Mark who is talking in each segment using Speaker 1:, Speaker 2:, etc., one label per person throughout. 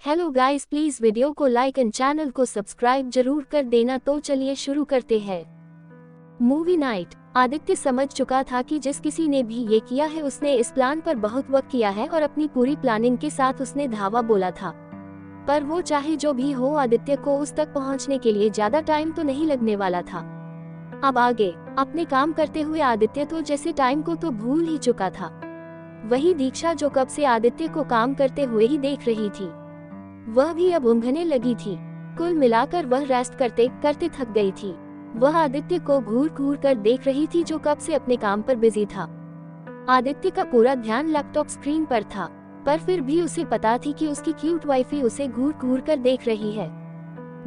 Speaker 1: Hello guys, please video को like and channel को subscribe जरूर कर देना। तो चलिए शुरू करते हैं। Movie night. आदित्य समझ चुका था कि जिस किसी ने भी ये किया है उसने इस प्लान पर बहुत वक्त किया है और अपनी पूरी प्लानिंग के साथ उसने धावा बोला था। पर वो चाहे जो भी हो, आदित्य को उस तक पहुंचने के लिए ज्यादा टाइम तो नहीं लगने वाला था। अब आगे अपने काम करते हुए आदित्य तो जैसे टाइम को तो भूल ही चुका था। वही दीक्षा जो कब से आदित्य को काम करते हुए ही देख रही थी, वह भी अब ऊँघने लगी थी। कुल मिलाकर वह रेस्ट करते करते थक गई थी। वह आदित्य को घूर घूर कर देख रही थी जो कब से अपने काम पर बिजी था। आदित्य का पूरा ध्यान लैपटॉप स्क्रीन पर था, पर फिर भी उसे पता थी कि उसकी क्यूट वाइफी उसे घूर घूर कर देख रही है।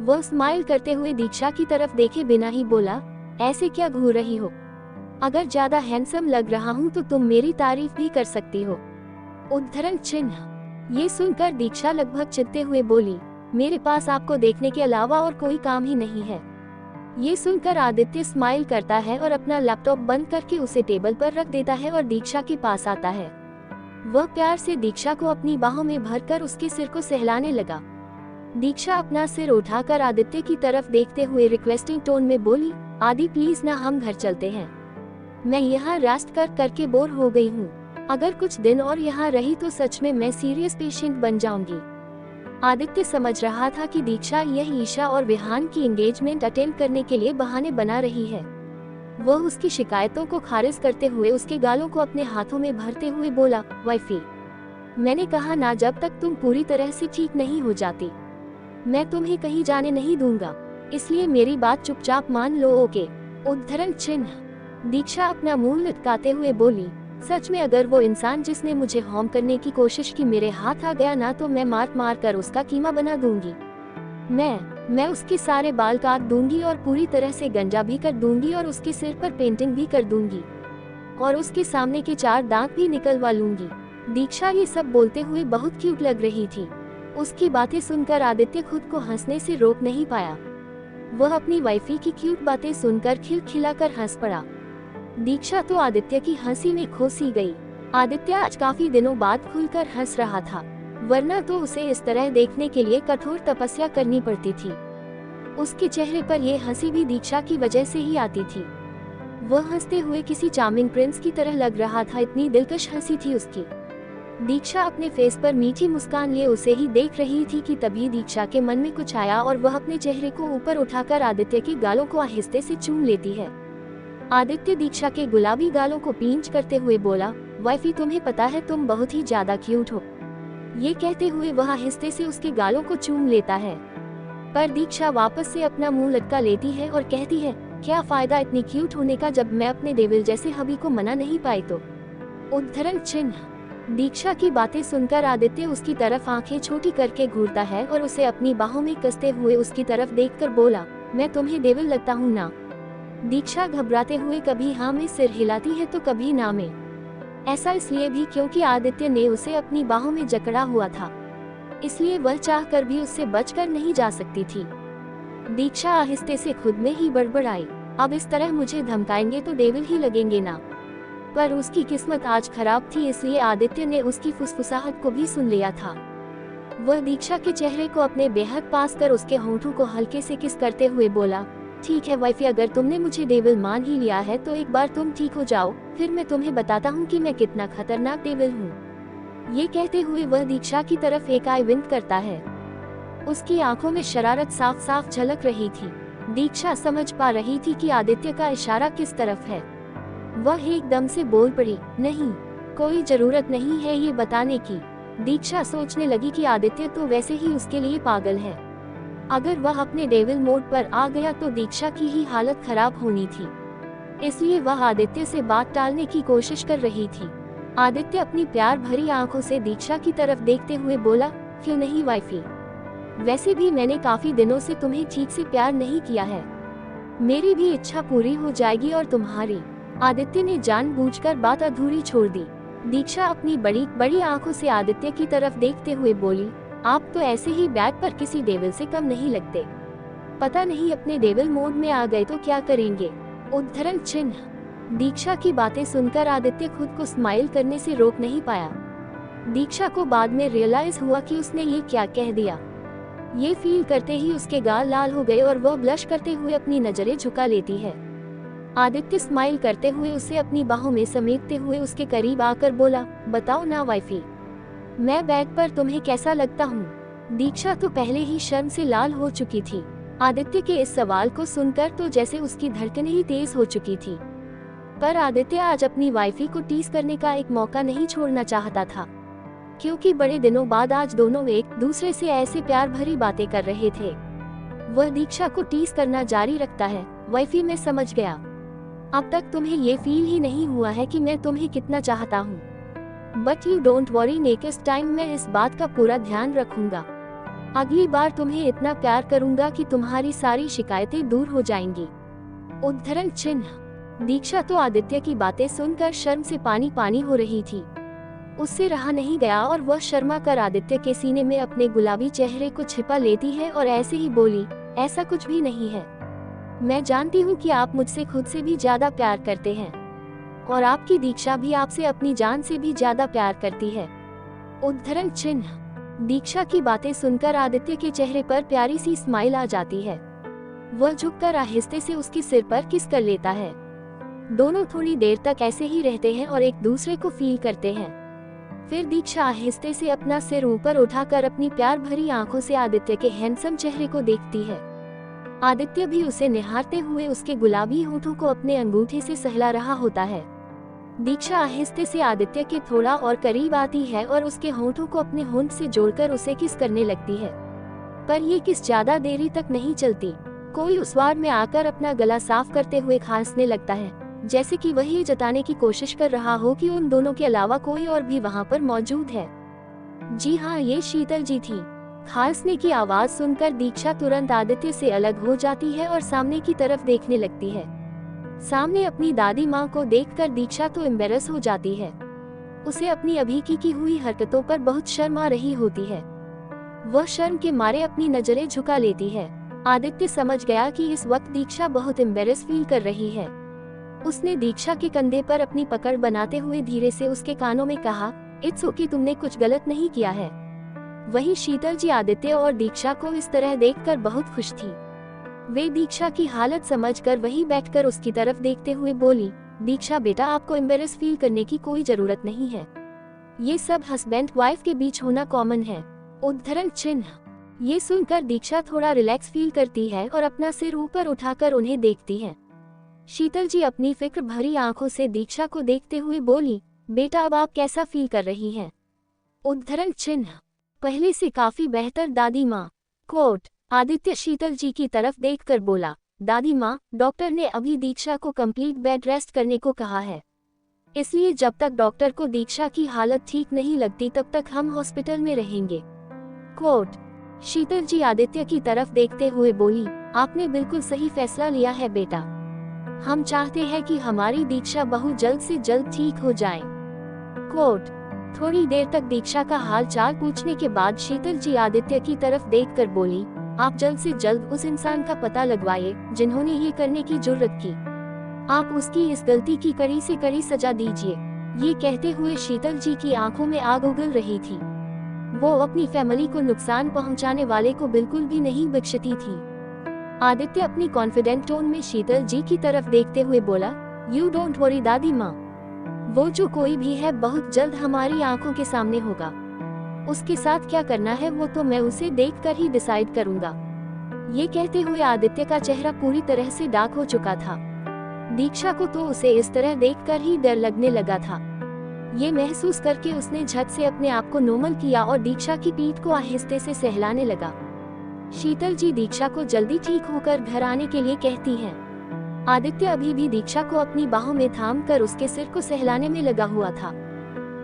Speaker 1: वह स्माइल करते हुए दीक्षा की तरफ देखे बिना ही बोला, ऐसे क्या घूर रही हो? अगर ज्यादा हैंडसम लग रहा हूँ तो तुम मेरी तारीफ भी कर सकती हो। उद्धरण चिन्ह। ये सुनकर दीक्षा लगभग चिढ़ते हुए बोली, मेरे पास आपको देखने के अलावा और कोई काम ही नहीं है। ये सुनकर आदित्य स्माइल करता है और अपना लैपटॉप बंद करके उसे टेबल पर रख देता है और दीक्षा के पास आता है। वह प्यार से दीक्षा को अपनी बाहों में भरकर उसके सिर को सहलाने लगा। दीक्षा अपना सिर उठाकर आदित्य की तरफ देखते हुए रिक्वेस्टिंग टोन में बोली, आदि प्लीज ना, हम घर चलते हैं। मैं यहाँ रेस्ट करके बोर हो गई हूँ। अगर कुछ दिन और यहाँ रही तो सच में मैं सीरियस पेशेंट बन जाऊंगी। आदित्य समझ रहा था कि दीक्षा यह ईशा और विहान की एंगेजमेंट अटेंड करने के लिए बहाने बना रही है। वह उसकी शिकायतों को खारिज करते हुए उसके गालों को अपने हाथों में भरते हुए बोला, वाइफी, मैंने कहा ना, जब तक तुम पूरी तरह से ठीक नहीं हो जाती मैं तुम्हें कहीं जाने नहीं दूंगा, इसलिए मेरी बात चुपचाप मान लो, ओके? उद्धरण चिन्ह। दीक्षा अपना मुंह लटकाते हुए बोली, सच में अगर वो इंसान जिसने मुझे हार्म करने की कोशिश की मेरे हाथ आ गया ना, तो मैं मार मार कर उसका कीमा बना दूंगी। मैं उसके सारे बाल काट दूंगी और पूरी तरह से गंजा भी कर दूंगी और उसके सिर पर पेंटिंग भी कर दूंगी और उसके सामने के 4 दांत भी निकलवा लूंगी। दीक्षा ये सब बोलते हुए बहुत क्यूट लग रही थी। उसकी बातें सुनकर आदित्य खुद को हंसने से रोक नहीं पाया। वह अपनी वाइफी की क्यूट बातें सुनकर खिलखिलाकर हंस पड़ा। दीक्षा तो आदित्य की हंसी में खो सी गई। आदित्य आज काफी दिनों बाद खुलकर हंस रहा था, वरना तो उसे इस तरह देखने के लिए कठोर तपस्या करनी पड़ती थी। उसके चेहरे पर यह हंसी भी दीक्षा की वजह से ही आती थी। वह हंसते हुए किसी चार्मिंग प्रिंस की तरह लग रहा था, इतनी दिलकश हंसी थी उसकी। दीक्षा अपने फेस पर मीठी मुस्कान लिए उसे ही देख रही थी कि तभी दीक्षा के मन में कुछ आया और वह अपने चेहरे को ऊपर उठाकर आदित्य के गालों को आहिस्ते से चूम लेती है। आदित्य दीक्षा के गुलाबी गालों को पींच करते हुए बोला, वाइफी, तुम्हें पता है तुम बहुत ही ज्यादा क्यूट हो। ये कहते हुए वह आहिस्ते से उसके गालों को चूम लेता है, पर दीक्षा वापस से अपना मुंह लटका लेती है और कहती है, क्या फायदा इतनी क्यूट होने का जब मैं अपने डेविल जैसे हबी को मना नहीं पाई तो? उद्धरण चिन्ह। दीक्षा की बातें सुनकर आदित्य उसकी तरफ आंखें छोटी करके घूरता है और उसे अपनी बाहों में कसते हुए उसकी तरफ देखकर बोला, मैं तुम्हें डेविल लगता हूँ ना? दीक्षा घबराते हुए कभी हाँ में सिर हिलाती है तो कभी ना में। ऐसा इसलिए भी क्योंकि आदित्य ने उसे अपनी बाहों में जकड़ा हुआ था, इसलिए वह चाहकर भी उससे बचकर नहीं जा सकती थी। दीक्षा आहिस्ते से खुद में ही बड़बड़ाई, अब इस तरह मुझे धमकाएंगे तो डेविल ही लगेंगे ना? पर उसकी किस्मत आज खराब थी, इसलिए आदित्य ने उसकी फुसफुसाहट को भी सुन लिया था। वह दीक्षा के चेहरे को अपने बेहद पास कर उसके होंठों को हल्के से किस करते हुए बोला, ठीक है वाइफी, अगर तुमने मुझे डेविल मान ही लिया है तो एक बार तुम ठीक हो जाओ, फिर मैं तुम्हें बताता हूँ कि मैं कितना खतरनाक डेविल हूँ। ये कहते हुए वह दीक्षा की तरफ एक आई विंक करता है। उसकी आंखों में शरारत साफ साफ झलक रही थी। दीक्षा समझ पा रही थी कि आदित्य का इशारा किस तरफ है। वह एकदम से बोल पड़ी, नहीं, कोई जरूरत नहीं है ये बताने की। दीक्षा सोचने लगी कि आदित्य तो वैसे ही उसके लिए पागल है। अगर वह अपने डेविल मोड पर आ गया तो दीक्षा की ही हालत खराब होनी थी, इसलिए वह आदित्य से बात टालने की कोशिश कर रही थी। आदित्य अपनी प्यार भरी आंखों से दीक्षा की तरफ देखते हुए बोला, क्यों नहीं वाइफी, वैसे भी मैंने काफी दिनों से तुम्हें ठीक से प्यार नहीं किया है, मेरी भी इच्छा पूरी हो जाएगी और तुम्हारी। आदित्य ने जानबूझकर बात अधूरी छोड़ दी। दीक्षा अपनी बड़ी बड़ी आंखों से आदित्य की तरफ देखते हुए बोली, आप तो ऐसे ही बैग पर किसी डेविल से कम नहीं लगते, पता नहीं अपने डेविल मोड में आ गए तो क्या करेंगे? उद्धरण चिन्ह। दीक्षा की बातें सुनकर आदित्य खुद को स्माइल करने से रोक नहीं पाया। दीक्षा को बाद में रियलाइज हुआ कि उसने ये क्या कह दिया। ये फील करते ही उसके गाल लाल हो गए और वह ब्लश करते हुए अपनी नजरें झुका लेती है। आदित्य स्माइल करते हुए उसे अपनी बाहों में समेटते हुए उसके करीब आकर बोला, बताओ ना वाइफी, मैं बेड पर तुम्हें कैसा लगता हूँ। दीक्षा तो पहले ही शर्म से लाल हो चुकी थी। आदित्य के इस सवाल को सुनकर तो जैसे उसकी धड़कनें ही तेज हो चुकी थी। पर आदित्य आज अपनी वाइफी को टीज करने का एक मौका नहीं छोड़ना चाहता था, क्योंकि बड़े दिनों बाद आज दोनों एक दूसरे से ऐसे प्यार भरी बातें कर रहे थे। वह दीक्षा को टीज करना जारी रखता है, वाइफी मैं समझ गया, अब तक तुम्हें ये फील ही नहीं हुआ है कि मैं तुम्हें कितना चाहता हूँ। But you don't worry, next time मैं इस बात का पूरा ध्यान रखूंगा। अगली बार तुम्हें इतना प्यार करूंगा कि तुम्हारी सारी शिकायतें दूर हो जाएंगी। उद्धरण चिन्ह। दीक्षा तो आदित्य की बातें सुनकर शर्म से पानी पानी हो रही थी। उससे रहा नहीं गया और वह शर्मा कर आदित्य के सीने में अपने गुलाबी चेहरे को छिपा लेती है और ऐसे ही बोली, ऐसा कुछ भी नहीं है। मैं जानती हूँ कि आप मुझसे खुद से भी ज्यादा प्यार करते हैं और आपकी दीक्षा भी आपसे अपनी जान से भी ज्यादा प्यार करती है। उद्धरण चिन्ह। दीक्षा की बातें सुनकर आदित्य के चेहरे पर प्यारी सी स्माइल आ जाती है। वह झुककर आहिस्ते से उसके सिर पर किस कर लेता है। दोनों थोड़ी देर तक ऐसे ही रहते हैं और एक दूसरे को फील करते हैं। फिर दीक्षा आहिस्ते से अपना सिर ऊपर उठाकर अपनी प्यार भरी आंखों से आदित्य के हैंडसम चेहरे को देखती है। आदित्य भी उसे निहारते हुए उसके गुलाबी होठों को अपने अंगूठे से सहला रहा होता है। दीक्षा आहिस्ते से आदित्य के थोड़ा और करीब आती है और उसके होठों को अपने होंठ से जोड़कर उसे किस करने लगती है। पर ये किस ज्यादा देरी तक नहीं चलती। कोई उस वार में आकर अपना गला साफ करते हुए खांसने लगता है, जैसे कि वह ये जताने की कोशिश कर रहा हो कि उन दोनों के अलावा कोई और भी वहाँ पर मौजूद है। जी हाँ, ये शीतल जी थी। खांसने की आवाज सुनकर दीक्षा तुरंत आदित्य से अलग हो जाती है और सामने की तरफ देखने लगती है। सामने अपनी दादी माँ को देखकर दीक्षा तो एम्बेरस हो जाती है। उसे अपनी अभी की हुई हरकतों पर बहुत शर्म आ रही होती है। वह शर्म के मारे अपनी नजरें झुका लेती है। आदित्य समझ गया कि इस वक्त दीक्षा बहुत एम्बेरस फील कर रही है। उसने दीक्षा के कंधे पर अपनी पकड़ बनाते हुए धीरे से उसके कानों में कहा, इट्स ओके, तुमने कुछ गलत नहीं किया है। वहीं शीतल जी आदित्य और दीक्षा को इस तरह देखकर बहुत खुश थी। वे दीक्षा की हालत समझकर वहीं बैठकर उसकी तरफ देखते हुए बोली, दीक्षा बेटा, आपको एम्बेरस फील करने की कोई जरूरत नहीं है। ये सब हस्बैंड वाइफ के बीच होना कॉमन है। उद्धरण चिन्ह। ये सुनकर दीक्षा थोड़ा रिलैक्स फील करती है और अपना सिर ऊपर उठाकर उन्हें देखती है। शीतल जी अपनी फिक्र भरी आंखों से दीक्षा को देखते हुए बोली, बेटा अब आप कैसा फील कर रही हैं? उद्धरण चिन्ह। पहले से काफी बेहतर दादी माँ। कोट। आदित्य शीतल जी की तरफ देखकर बोला, दादी माँ, डॉक्टर ने अभी दीक्षा को कंप्लीट बेड रेस्ट करने को कहा है, इसलिए जब तक डॉक्टर को दीक्षा की हालत ठीक नहीं लगती तब तक हम हॉस्पिटल में रहेंगे। कोट। शीतल जी आदित्य की तरफ देखते हुए बोली, आपने बिल्कुल सही फैसला लिया है बेटा। हम चाहते हैं कि हमारी दीक्षा बहुत जल्द से जल्द ठीक हो जाए। कोट। थोड़ी देर तक दीक्षा का हाल चाल पूछने के बाद शीतल जी आदित्य की तरफ देखकर बोली, आप जल्द से जल्द उस इंसान का पता लगवाइए जिन्होंने ये करने की जुर्रत की। आप उसकी इस गलती की कड़ी से कड़ी सजा दीजिए। ये कहते हुए शीतल जी की आंखों में आग उगल रही थी। वो अपनी फैमिली को नुकसान पहुंचाने वाले को बिल्कुल भी नहीं बख्शती थी। आदित्य अपनी कॉन्फिडेंट टोन में शीतल जी की तरफ देखते हुए बोला, यू डोंट वरी दादी माँ, वो जो कोई भी है बहुत जल्द हमारी आंखों के सामने होगा। उसके साथ क्या करना है वो तो मैं उसे देखकर ही डिसाइड करूंगा। ये कहते हुए आदित्य का चेहरा पूरी तरह से डार्क हो चुका था। दीक्षा को तो उसे इस तरह देखकर ही डर लगने लगा था। ये महसूस करके उसने झट से अपने आप को नॉर्मल किया और दीक्षा की पीठ को आहिस्ते से सहलाने लगा। शीतल जी दीक्षा को जल्दी ठीक होकर घर आने के लिए कहती हैं। आदित्य अभी भी दीक्षा को अपनी बाहों में थामकर उसके सिर को सहलाने में लगा हुआ था।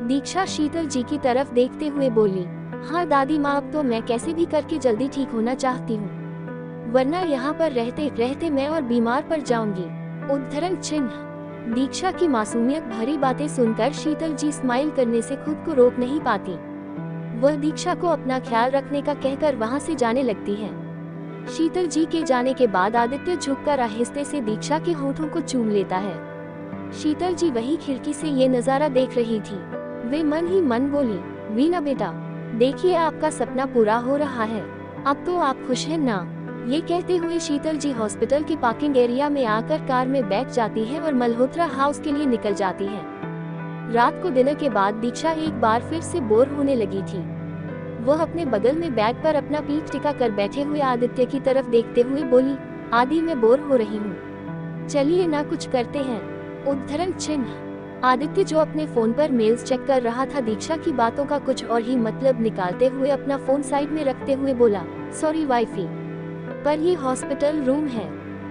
Speaker 1: दीक्षा शीतल जी की तरफ देखते हुए बोली, हाँ दादी माँ, अब तो मैं कैसे भी करके जल्दी ठीक होना चाहती हूँ, वरना यहाँ पर रहते रहते मैं और बीमार पड़ जाऊंगी। उद्धरण चिन्ह। दीक्षा की मासूमियत भरी बातें सुनकर शीतल जी स्माइल करने से खुद को रोक नहीं पाती। वह दीक्षा को अपना ख्याल रखने का कहकर वहाँ से जाने लगती है। शीतल जी के जाने के बाद आदित्य झुककर आहिस्ते से दीक्षा के होठों को चूम लेता है। शीतल जी वही खिड़की से ये नजारा देख रही थी। वे मन ही मन बोली, वीना बेटा, देखिए आपका सपना पूरा हो रहा है, अब तो आप खुश हैं ना। ये कहते हुए शीतल जी हॉस्पिटल के पार्किंग एरिया में आकर कार में बैठ जाती है और मल्होत्रा हाउस के लिए निकल जाती है। रात को डिनर के बाद दीक्षा एक बार फिर से बोर होने लगी थी। वह अपने बगल में बैग पर अपना पीठ टिका कर बैठे हुए आदित्य की तरफ देखते हुए बोली, आदि मैं बोर हो रही हूँ, चलिए ना कुछ करते हैं। उद्धरण चिन्ह। आदित्य जो अपने फोन पर मेल्स चेक कर रहा था, दीक्षा की बातों का कुछ और ही मतलब निकालते हुए अपना फोन साइड में रखते हुए बोला, सॉरी वाइफी, पर ये हॉस्पिटल रूम है,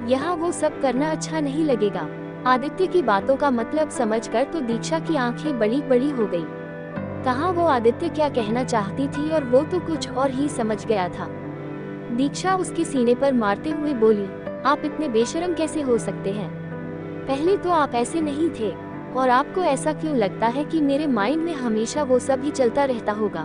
Speaker 1: यहाँ वो सब करना अच्छा नहीं लगेगा। आदित्य की बातों का मतलब समझकर तो दीक्षा की आंखें बड़ी बड़ी हो गई। कहाँ वो आदित्य क्या कहना चाहती थी और वो तो कुछ और ही समझ गया था। दीक्षा उसके सीने पर मारते हुए बोली, आप इतने बेशर्म कैसे हो सकते हैं? पहले तो आप ऐसे नहीं थे, और आपको ऐसा क्यों लगता है कि मेरे माइंड में हमेशा वो सब ही चलता रहता होगा?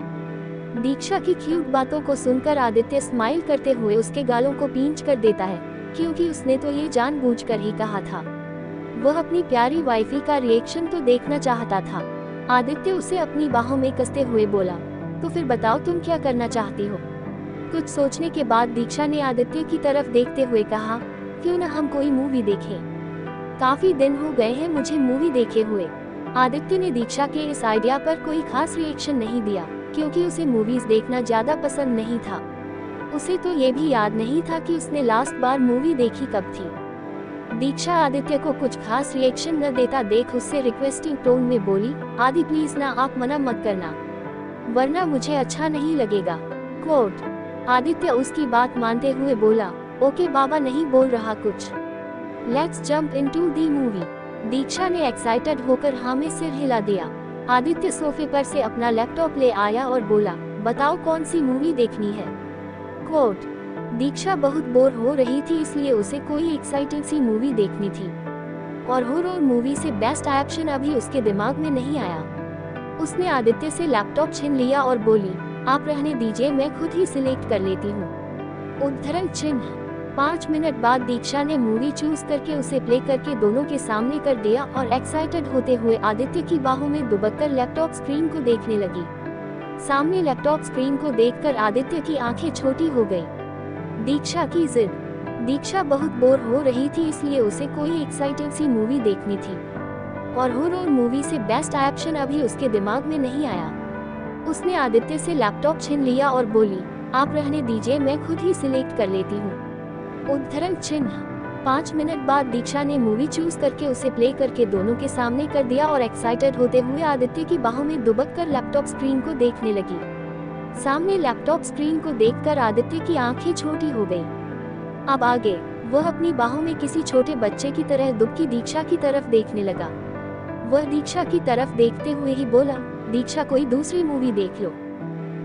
Speaker 1: दीक्षा की क्यूट बातों को सुनकर आदित्य स्माइल करते हुए उसके गालों को पींच कर देता है, क्योंकि उसने तो ये जानबूझकर ही कहा था। वह अपनी प्यारी वाइफी का रिएक्शन तो देखना चाहता था। आदित्य उसे अपनी बाहों में कसते हुए बोला, तो फिर बताओ तुम क्या करना चाहती हो? कुछ सोचने के बाद दीक्षा ने आदित्य की तरफ देखते हुए कहा, क्यों न हम कोई मूवी देखें? काफी दिन हो गए हैं मुझे मूवी देखे हुए। आदित्य ने दीक्षा के इस आइडिया पर कोई खास रिएक्शन नहीं दिया, क्योंकि उसे मूवीज देखना ज्यादा पसंद नहीं था। उसे तो ये भी याद नहीं था कि उसने लास्ट बार मूवी देखी कब थी। दीक्षा आदित्य को कुछ खास रिएक्शन न देता देख उससे रिक्वेस्टिंग टोन में बोली, आदि प्लीज ना, आप मना मत करना, वरना मुझे अच्छा नहीं लगेगा। कोट। आदित्य उसकी बात मानते हुए बोला, ओके बाबा, नहीं बोल रहा कुछ, let's jump into the movie. Diksha ने एक्साइटेड होकर हाँ में सिर हिला दिया। आदित्य सोफे पर से अपना लैपटॉप ले आया और बोला, बताओ कौन सी मूवी देखनी है? कोट। दीक्षा बहुत बोर हो रही थी, इसलिए उसे कोई एक्साइटिंग सी मूवी देखनी थी, और हॉरर मूवी से बेस्ट ऑप्शन अभी उसके दिमाग में नहीं आया। उसने आदित्य से लैपटॉप छीन लिया और बोली, आप रहने दीजिए, मैं खुद ही सिलेक्ट कर लेती हूँ। उद्धरण चिन्ह। 5 मिनट बाद दीक्षा ने मूवी चूज करके उसे प्ले करके दोनों के सामने कर दिया और एक्साइटेड होते हुए आदित्य की बाहों में दुबककर लैपटॉप स्क्रीन को देखने लगी। सामने लैपटॉप स्क्रीन को देखकर आदित्य की आंखें छोटी हो गई। दीक्षा की जिद। दीक्षा बहुत बोर हो रही थी, इसलिए उसे कोई एक्साइटिंग सी मूवी देखनी थी, और हॉरर मूवी से बेस्ट ऑप्शन अभी उसके दिमाग में नहीं आया। उसने आदित्य से लैपटॉप छीन लिया और बोली, आप रहने दीजिए, मैं खुद ही सिलेक्ट कर लेती हूँ। उद्धरण चिन्ह। 5 मिनट बाद दीक्षा ने मूवी चूज करके उसे प्ले करके दोनों के सामने कर दिया और एक्साइटेड होते हुए आदित्य की बाहों में दुबककर लैपटॉप स्क्रीन को देखने लगी। सामने लैपटॉप स्क्रीन को देखकर आदित्य की आंखें छोटी हो गई। अब आगे वह अपनी बाहों में किसी छोटे बच्चे की तरह दुबकी दीक्षा की तरफ देखने लगा। वह दीक्षा की तरफ देखते हुए ही बोला, दीक्षा कोई दूसरी मूवी देख लो।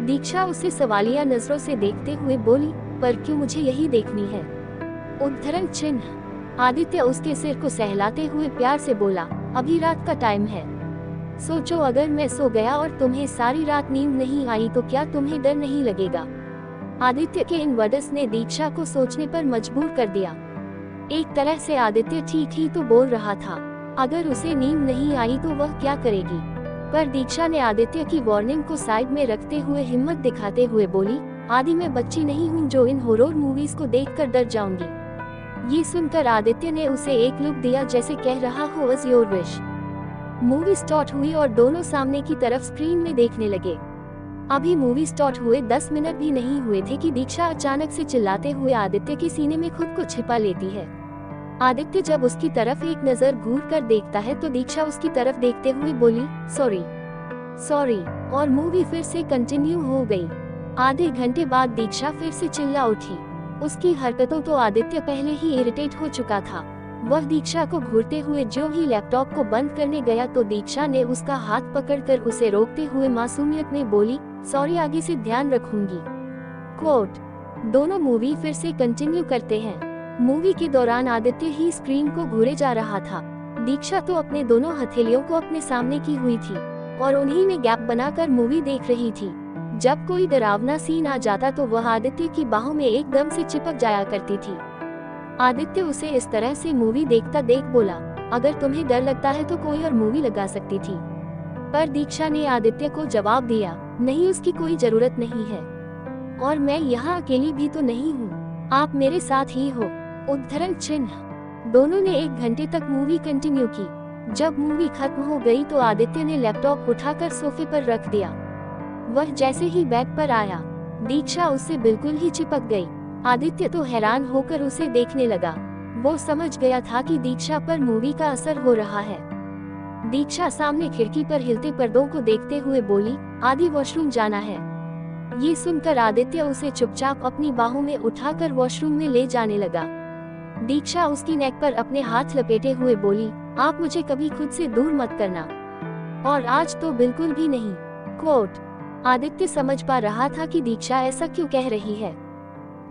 Speaker 1: दीक्षा उसे सवालिया नजरों से देखते हुए बोली, पर क्यों मुझे यही देखनी है? उद्धरण चिन्ह। आदित्य उसके सिर को सहलाते हुए प्यार से बोला, अभी रात का टाइम है, सोचो अगर मैं सो गया और तुम्हें सारी रात नींद नहीं आई तो क्या तुम्हें डर नहीं लगेगा? आदित्य के इन वर्ड्स ने दीक्षा को सोचने पर मजबूर कर दिया। एक तरह से आदित्य ठीक ही तो बोल रहा था, अगर उसे नींद नहीं आई तो वह क्या करेगी? पर दीक्षा ने आदित्य की वार्निंग को साइड में रखते हुए हिम्मत दिखाते हुए बोली, आदि मैं बच्ची नहीं हूँ जो इन हॉरर मूवीज को देखकर डर जाऊंगी। ये सुनकर आदित्य ने उसे एक लुक दिया जैसे कह रहा हो as your wish। Movie start हुई और दोनों सामने की तरफ स्क्रीन में देखने लगे। अभी मूवी स्टार्ट हुए 10 मिनट भी नहीं हुए थे कि दीक्षा अचानक से चिल्लाते हुए आदित्य के सीने में खुद को छिपा लेती है। आदित्य जब उसकी तरफ एक नजर घूर कर देखता है तो दीक्षा उसकी तरफ देखते हुए बोली, सॉरी सॉरी, और मूवी फिर से कंटिन्यू हो गई। आधे घंटे बाद दीक्षा फिर से चिल्ला उठी। उसकी हरकतों तो आदित्य पहले ही इरिटेट हो चुका था। वह दीक्षा को घूरते हुए जो ही लैपटॉप को बंद करने गया तो दीक्षा ने उसका हाथ पकड़कर उसे रोकते हुए मासूमियत में बोली, सॉरी, आगे से ध्यान रखूंगी। कोट। दोनों मूवी फिर से कंटिन्यू करते हैं। मूवी के दौरान आदित्य ही स्क्रीन को घूरे जा रहा था। दीक्षा तो अपने दोनों हथेलियों को अपने सामने की हुई थी और उन्हीं में गैप बनाकर मूवी देख रही थी। जब कोई डरावना सीन आ जाता तो वह आदित्य की बाहों में एकदम से चिपक जाया करती थी। आदित्य उसे इस तरह से मूवी देखता देख बोला, अगर तुम्हें डर लगता है तो कोई और मूवी लगा सकती थी। पर दीक्षा ने आदित्य को जवाब दिया, नहीं, उसकी कोई जरूरत नहीं है, और मैं यहाँ अकेली भी तो नहीं हूँ, आप मेरे साथ ही हो। उद्धरण चिन्ह। दोनों ने 1 घंटे तक मूवी कंटिन्यू की। जब मूवी खत्म हो गई तो आदित्य ने लैपटॉप उठाकर सोफे पर रख दिया। वह जैसे ही बेड पर आया, दीक्षा उससे बिल्कुल ही चिपक गई। आदित्य तो हैरान होकर उसे देखने लगा। वो समझ गया था कि दीक्षा पर मूवी का असर हो रहा है। दीक्षा सामने खिड़की पर हिलते पर्दों को देखते हुए बोली, आदि वॉशरूम जाना है। ये सुनकर आदित्य उसे चुपचाप अपनी बाहों में उठाकर वॉशरूम में ले जाने लगा। दीक्षा उसकी नेक पर अपने हाथ लपेटे हुए बोली, आप मुझे कभी खुद से दूर मत करना, और आज तो बिल्कुल भी नहीं। कोट। आदित्य समझ पा रहा था कि दीक्षा ऐसा क्यों कह रही है।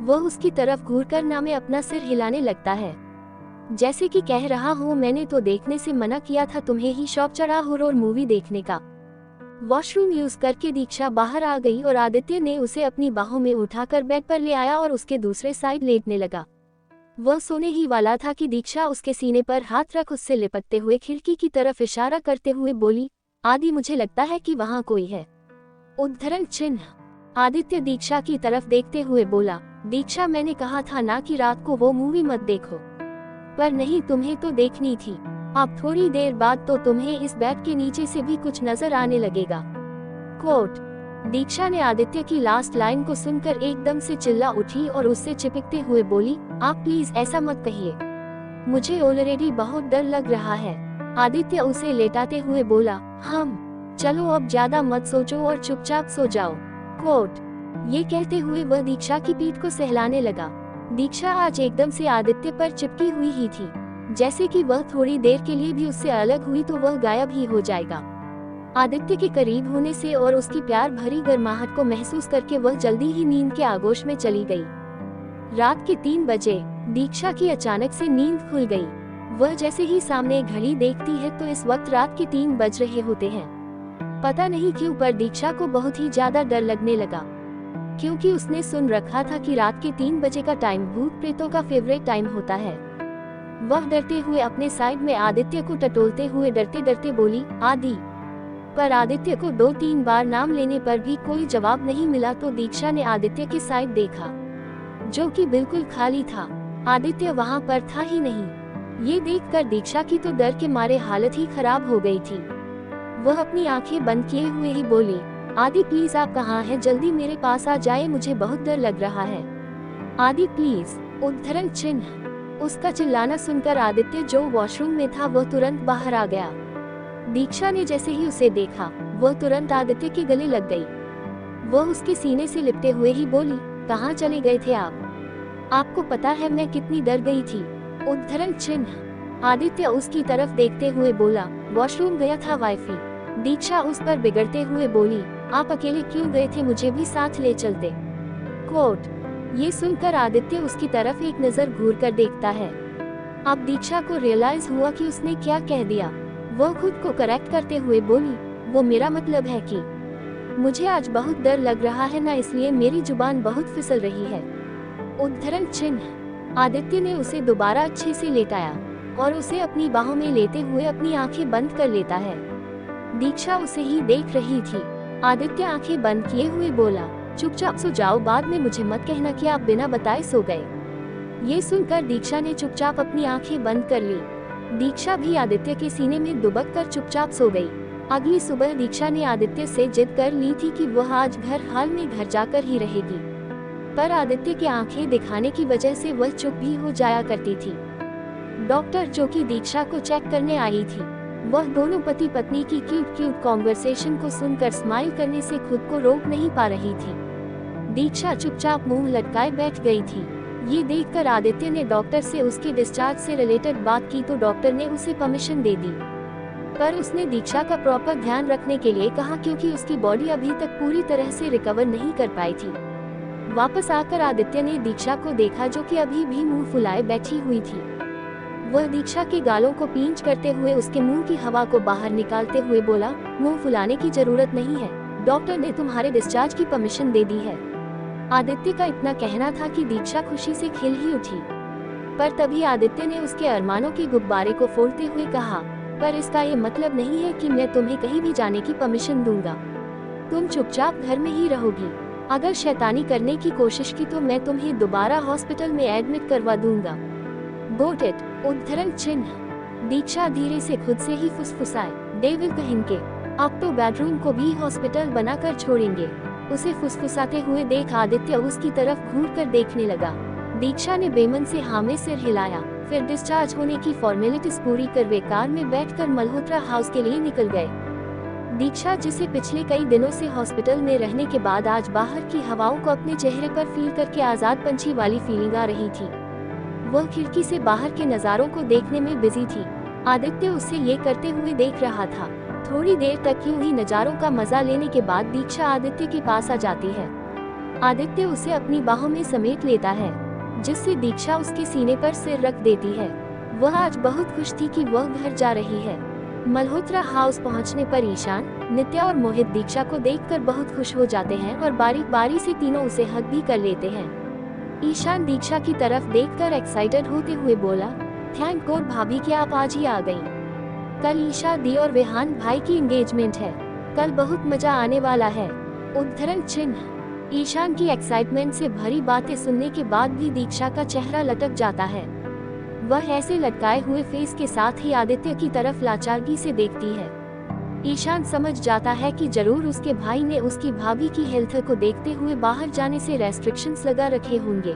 Speaker 1: वह उसकी तरफ घूरकर ना में अपना सिर हिलाने लगता है, जैसे कि कह रहा हो, मैंने तो देखने से मना किया था, तुम्हें ही शौक चढ़ा हॉरर मूवी देखने का। वॉशरूम यूज करके दीक्षा बाहर आ गई और आदित्य ने उसे अपनी बाहों में उठाकर बेड पर ले आया और उसके दूसरे साइड लेटने लगा। वह सोने ही वाला था कि दीक्षा उसके सीने पर हाथ रख उससे लिपटते हुए खिड़की की तरफ इशारा करते हुए बोली, आदि मुझे लगता है कि वहाँ कोई है। उद्धरण चिन्ह। आदित्य दीक्षा की तरफ देखते हुए बोला, दीक्षा मैंने कहा था ना कि रात को वो मूवी मत देखो, पर नहीं, तुम्हें तो देखनी थी। अब थोड़ी देर बाद तो तुम्हें इस बेड के नीचे से भी कुछ नजर आने लगेगा। कोट। दीक्षा ने आदित्य की लास्ट लाइन को सुनकर एकदम से चिल्ला उठी और उससे चिपकते हुए बोली, आप प्लीज ऐसा मत कहिए, मुझे ऑलरेडी बहुत डर लग रहा है। आदित्य उसे लेटाते हुए बोला, चलो अब ज्यादा मत सोचो और चुपचाप सो जाओ। कोट। ये कहते हुए वह दीक्षा की पीठ को सहलाने लगा। दीक्षा आज एकदम से आदित्य पर चिपकी हुई ही थी, जैसे कि वह थोड़ी देर के लिए भी उससे अलग हुई तो वह गायब ही हो जाएगा। आदित्य के करीब होने से और उसकी प्यार भरी गर्माहट को महसूस करके वह जल्दी ही नींद के आगोश में चली गई। रात के 3 बजे दीक्षा की अचानक से नींद खुल गई। वह जैसे ही सामने घड़ी देखती है तो इस वक्त रात के 3 बज रहे होते हैं। पता नहीं क्यों पर दीक्षा को बहुत ही ज्यादा डर लगने लगा, क्योंकि उसने सुन रखा था कि रात के 3 बजे का टाइम भूत प्रेतों का फेवरेट टाइम होता है। वह डरते हुए अपने साइड में आदित्य को टटोलते हुए डरते डरते बोली, आदि। पर आदित्य को 2-3 बार नाम लेने पर भी कोई जवाब नहीं मिला तो दीक्षा ने आदित्य की साइड देखा, जो कि बिल्कुल खाली था। आदित्य वहां पर था ही नहीं। ये देखकर दीक्षा की तो डर के मारे हालत ही खराब हो गई थी। वह अपनी आंखें बंद किए हुए ही बोली, आदि प्लीज आप कहाँ हैं, जल्दी मेरे पास आ जाए, मुझे बहुत डर लग रहा है। आदि प्लीज। उद्धरण चिन्ह। उसका चिल्लाना सुनकर आदित्य जो वॉशरूम में था वह तुरंत बाहर आ गया। दीक्षा ने जैसे ही उसे देखा वह तुरंत आदित्य के गले लग गई। वह उसके सीने से लिपटे हुए ही बोली, कहाँ चले गए थे आप? आपको पता है मैं कितनी डर गई थी। उद्धरण चिन्ह। आदित्य उसकी तरफ देखते हुए बोला, वॉशरूम गया था वाइफी। दीक्षा उस पर बिगड़ते हुए बोली, आप अकेले क्यों गए थे, मुझे भी साथ ले चलते। कोट। ये सुनकर आदित्य उसकी तरफ एक नजर घूर कर देखता है। अब दीक्षा को रियलाइज हुआ कि उसने क्या कह दिया। वह खुद को करेक्ट करते हुए बोली, वो मेरा मतलब है कि मुझे आज बहुत डर लग रहा है ना, इसलिए मेरी जुबान बहुत फिसल रही है। उद्धरण चिन्ह। आदित्य ने उसे दोबारा अच्छे से लेटाया और उसे अपनी बाहों में लेते हुए अपनी आंखें बंद कर लेता है। दीक्षा उसे ही देख रही थी। आदित्य आंखें बंद किए हुए बोला, चुपचाप सो जाओ, बाद में मुझे मत कहना कि आप बिना बताए सो गए। ये सुनकर दीक्षा ने चुपचाप अपनी आंखें बंद कर ली। दीक्षा भी आदित्य के सीने में दुबक कर चुपचाप सो गई। अगली सुबह दीक्षा ने आदित्य से जिद कर ली थी कि वह आज घर हाल में घर जाकर ही रहेगी, पर आदित्य की आंखें दिखाने की वजह से वह चुप भी हो जाया करती थी। डॉक्टर जो कि दीक्षा को चेक करने आई थी, वह दोनों पति पत्नी की क्यूट कॉन्वर्सेशन को सुनकर स्माइल करने से खुद को रोक नहीं पा रही थी। दीक्षा चुपचाप मुंह लटकाए बैठ गई थी। ये देखकर आदित्य ने डॉक्टर से उसके डिस्चार्ज से रिलेटेड बात की तो डॉक्टर ने उसे परमिशन दे दी, पर उसने दीक्षा का प्रॉपर ध्यान रखने के लिए कहा, क्योंकि उसकी बॉडी अभी तक पूरी तरह से रिकवर नहीं कर पाई थी। वापस आकर आदित्य ने दीक्षा को देखा जो कि अभी भी मुंह फुलाए बैठी हुई थी। वह दीक्षा के गालों को पींच करते हुए उसके मुंह की हवा को बाहर निकालते हुए बोला, मुंह फुलाने की जरूरत नहीं है, डॉक्टर ने तुम्हारे डिस्चार्ज की परमिशन दे दी है। आदित्य का इतना कहना था कि दीक्षा खुशी से खिल ही उठी, पर तभी आदित्य ने उसके अरमानों के गुब्बारे को फोड़ते हुए कहा, पर इसका ये मतलब नहीं है कि मैं तुम्हें कहीं भी जाने की परमिशन दूंगा। तुम चुपचाप घर में ही रहोगी। अगर शैतानी करने की कोशिश की तो मैं तुम्हें दोबारा हॉस्पिटल में एडमिट करवा दूंगा। Got it. उद्धरण चिन्ह। दीक्षा धीरे से खुद से ही फुसफुसाए, डेविल कहेंगे, अब तो बेडरूम को भी हॉस्पिटल बनाकर छोड़ेंगे। उसे फुसफुसाते हुए देख आदित्य उसकी तरफ घूर कर देखने लगा। दीक्षा ने बेमन से हाँ में सिर हिलाया, फिर डिस्चार्ज होने की फॉर्मेलिटीज पूरी कर वे कार में बैठकर मल्होत्रा हाउस के लिए निकल गए। दीक्षा, जिसे पिछले कई दिनों से हॉस्पिटल में रहने के बाद आज बाहर की हवाओं को अपने चेहरे पर फील करके आजाद पंछी वाली फीलिंग आ रही थी, वह खिड़की से बाहर के नज़ारों को देखने में बिजी थी। आदित्य उसे ये करते हुए देख रहा था। थोड़ी देर तक यूं ही नज़ारों का मजा लेने के बाद दीक्षा आदित्य के पास आ जाती है। आदित्य उसे अपनी बाहों में समेट लेता है, जिससे दीक्षा उसके सीने पर सिर रख देती है। वह आज बहुत खुश थी कि वह घर जा रही है। मल्होत्रा हाउस पहुंचने पर ईशान, नित्या और मोहित दीक्षा को देखकर बहुत खुश हो जाते हैं और बारी बारी से तीनों उसे हग भी कर लेते हैं। ईशान दीक्षा की तरफ देखकर एक्साइटेड होते हुए बोला, थैंक गॉड भाभी कि आप आज ही आ गई। कल ईशा दी और विहान भाई की एंगेजमेंट है। कल बहुत मजा आने वाला है। उद्धरण चिन्ह। ईशान की एक्साइटमेंट से भरी बातें सुनने के बाद भी दीक्षा का चेहरा लटक जाता है। वह ऐसे लटकाए हुए फेस के साथ ही आदित्य की तरफ लाचारगी से देखती है। ईशान समझ जाता है कि जरूर उसके भाई ने उसकी भाभी की हेल्थ को देखते हुए बाहर जाने से रेस्ट्रिक्शंस लगा रखे होंगे।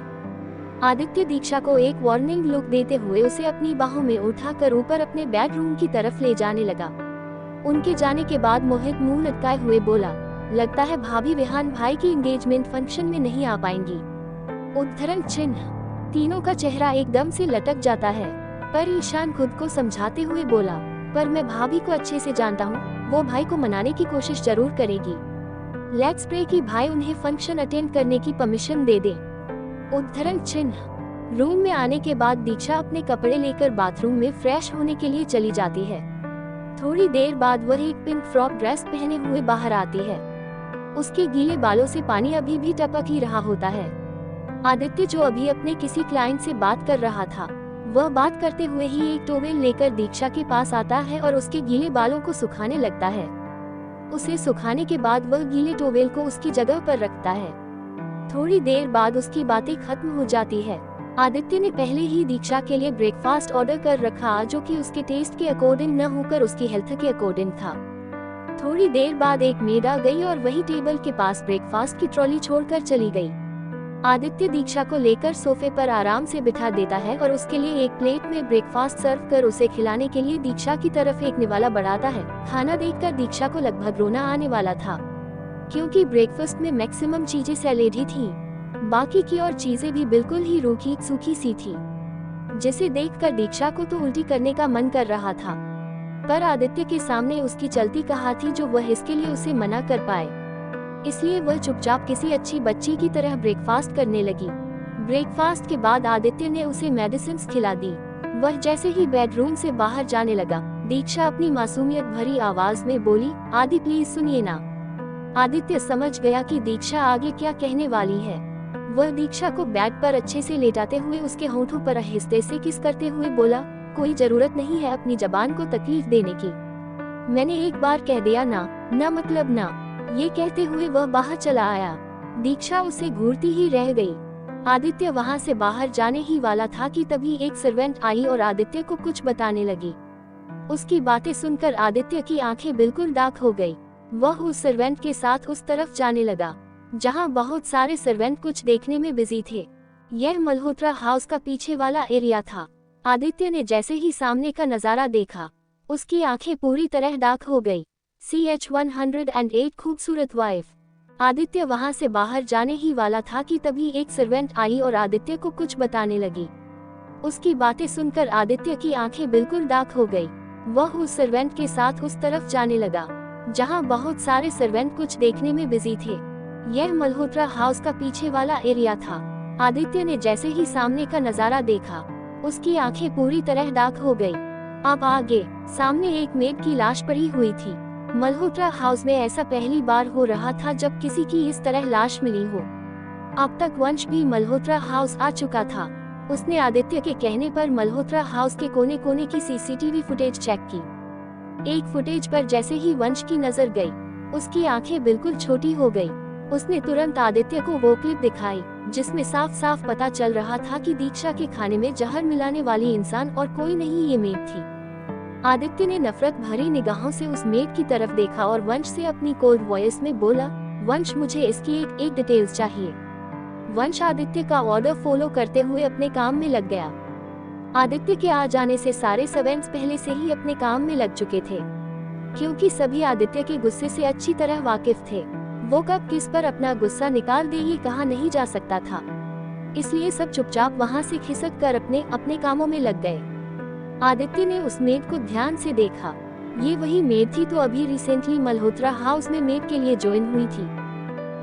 Speaker 1: आदित्य दीक्षा को एक वार्निंग लुक देते हुए उसे अपनी बाहों में उठाकर ऊपर अपने बेडरूम की तरफ ले जाने लगा। उनके जाने के बाद मोहित मुंह लटकाए हुए बोला, लगता है भाभी विहान भाई की एंगेजमेंट फंक्शन में नहीं आ पाएंगी। उद्धरण चिन्ह। तीनों का चेहरा एकदम से लटक जाता है, पर ईशान खुद को समझाते हुए बोला, पर मैं भाभी को अच्छे से जानता हूँ, वो भाई को मनाने की कोशिश जरूर करेगी। लेट्स प्रे कि भाई उन्हें फंक्शन अटेंड करने की परमिशन दे दे। उद्धरण चिन्ह। रूम में आने के बाद दीक्षा अपने कपड़े लेकर बाथरूम में फ्रेश होने के लिए चली जाती है। थोड़ी देर बाद वह एक पिंक फ्रॉक ड्रेस पहने हुए बाहर आती है। उसके गीले बालों से पानी अभी भी टपक ही रहा होता है। आदित्य, जो अभी अपने किसी क्लाइंट से बात कर रहा था, वह बात करते हुए ही एक टॉवेल लेकर दीक्षा के पास आता है और उसके गीले बालों को सुखाने लगता है। उसे सुखाने के बाद वह गीले टॉवेल को उसकी जगह पर रखता है। थोड़ी देर बाद उसकी बातें खत्म हो जाती है। आदित्य ने पहले ही दीक्षा के लिए ब्रेकफास्ट ऑर्डर कर रखा, जो कि उसके टेस्ट के अकॉर्डिंग न होकर उसकी हेल्थ के अकॉर्डिंग था। थोड़ी देर बाद एक मेड आ गई और वही टेबल के पास ब्रेकफास्ट की ट्रॉली छोड़कर चली गई। आदित्य दीक्षा को लेकर सोफे पर आराम से बिठा देता है और उसके लिए एक प्लेट में ब्रेकफास्ट सर्व कर उसे खिलाने के लिए दीक्षा की तरफ एक निवाला बढ़ाता है। खाना देखकर दीक्षा को लगभग रोना आने वाला था, क्योंकि ब्रेकफास्ट में मैक्सिमम चीजें सैलेड ही थी। बाकी की और चीजें भी बिल्कुल ही रूखी सूखी सी थी, जिसे देखकर दीक्षा को तो उल्टी करने का मन कर रहा था, पर आदित्य के सामने उसकी चलती कहाँ थी जो वह इसके लिए उसे मना कर पाए। इसलिए वह चुपचाप किसी अच्छी बच्ची की तरह ब्रेकफास्ट करने लगी। ब्रेकफास्ट के बाद आदित्य ने उसे मेडिसिन्स खिला दी। वह जैसे ही बेडरूम से बाहर जाने लगा, दीक्षा अपनी मासूमियत भरी आवाज में बोली, आदि प्लीज सुनिए ना। आदित्य समझ गया कि दीक्षा आगे क्या कहने वाली है। वह दीक्षा को बेड पर अच्छे से लेटाते हुए उसके होठों पर आहिस्ते से किस करते हुए बोला, कोई जरूरत नहीं है अपनी जबान को तकलीफ देने की। मैंने एक बार कह दिया ना, ना मतलब ना। ये कहते हुए वह बाहर चला आया। दीक्षा उसे घूरती ही रह गई। आदित्य वहां से बाहर जाने ही वाला था कि तभी एक सर्वेंट आई और आदित्य को कुछ बताने लगी। उसकी बातें सुनकर आदित्य की आंखें बिल्कुल डार्क हो गई। वह उस सर्वेंट के साथ उस तरफ जाने लगा जहां बहुत सारे सर्वेंट कुछ देखने में बिजी थे। यह मल्होत्रा हाउस का पीछे वाला एरिया था। आदित्य ने जैसे ही सामने का नजारा देखा, उसकी आंखें पूरी तरह डार्क हो गई। CH-108 खूबसूरत वाइफ। आदित्य वहां से बाहर जाने ही वाला था कि तभी एक सर्वेंट आई और आदित्य को कुछ बताने लगी। उसकी बातें सुनकर आदित्य की आंखें बिल्कुल डार्क हो गई। वह उस सर्वेंट के साथ उस तरफ जाने लगा जहां बहुत सारे सर्वेंट कुछ देखने में बिजी थे। यह मल्होत्रा हाउस का पीछे वाला एरिया था। आदित्य ने जैसे ही सामने का नजारा देखा, उसकी आंखें पूरी तरह डार्क हो गई। अब आगे सामने एक मेड की लाश पड़ी हुई थी। मल्होत्रा हाउस में ऐसा पहली बार हो रहा था जब किसी की इस तरह लाश मिली हो। अब तक वंश भी मल्होत्रा हाउस आ चुका था। उसने आदित्य के कहने पर मल्होत्रा हाउस के कोने कोने की CCTV फुटेज चेक की। एक फुटेज पर जैसे ही वंश की नजर गई, उसकी आंखें बिल्कुल छोटी हो गई। उसने तुरंत आदित्य को वो क्लिप दिखाई जिसमें साफ साफ पता चल रहा था कि दीक्षा के खाने में जहर मिलाने वाली इंसान और कोई नहीं, ये मेड थी। आदित्य ने नफरत भरी निगाहों से उस मेड की तरफ देखा और वंश से अपनी कोल्ड वॉइस में बोला, वंश मुझे इसकी एक डिटेल्स चाहिए। वंश आदित्य का ऑर्डर फॉलो करते हुए अपने काम में लग गया। आदित्य के आ जाने से सारे सर्वेंट्स पहले से ही अपने काम में लग चुके थे, क्योंकि सभी आदित्य के गुस्से से अच्छी तरह वाकिफ थे। वो कब किस पर अपना गुस्सा निकाल दे ये कहा नहीं जा सकता था, इसलिए सब चुपचाप वहाँ से खिसक कर अपने अपने कामों में लग गए। आदित्य ने उस मेड को ध्यान से देखा। ये वही मेड थी तो अभी रिसेंटली मल्होत्रा हाउस में मेड के लिए ज्वाइन हुई थी।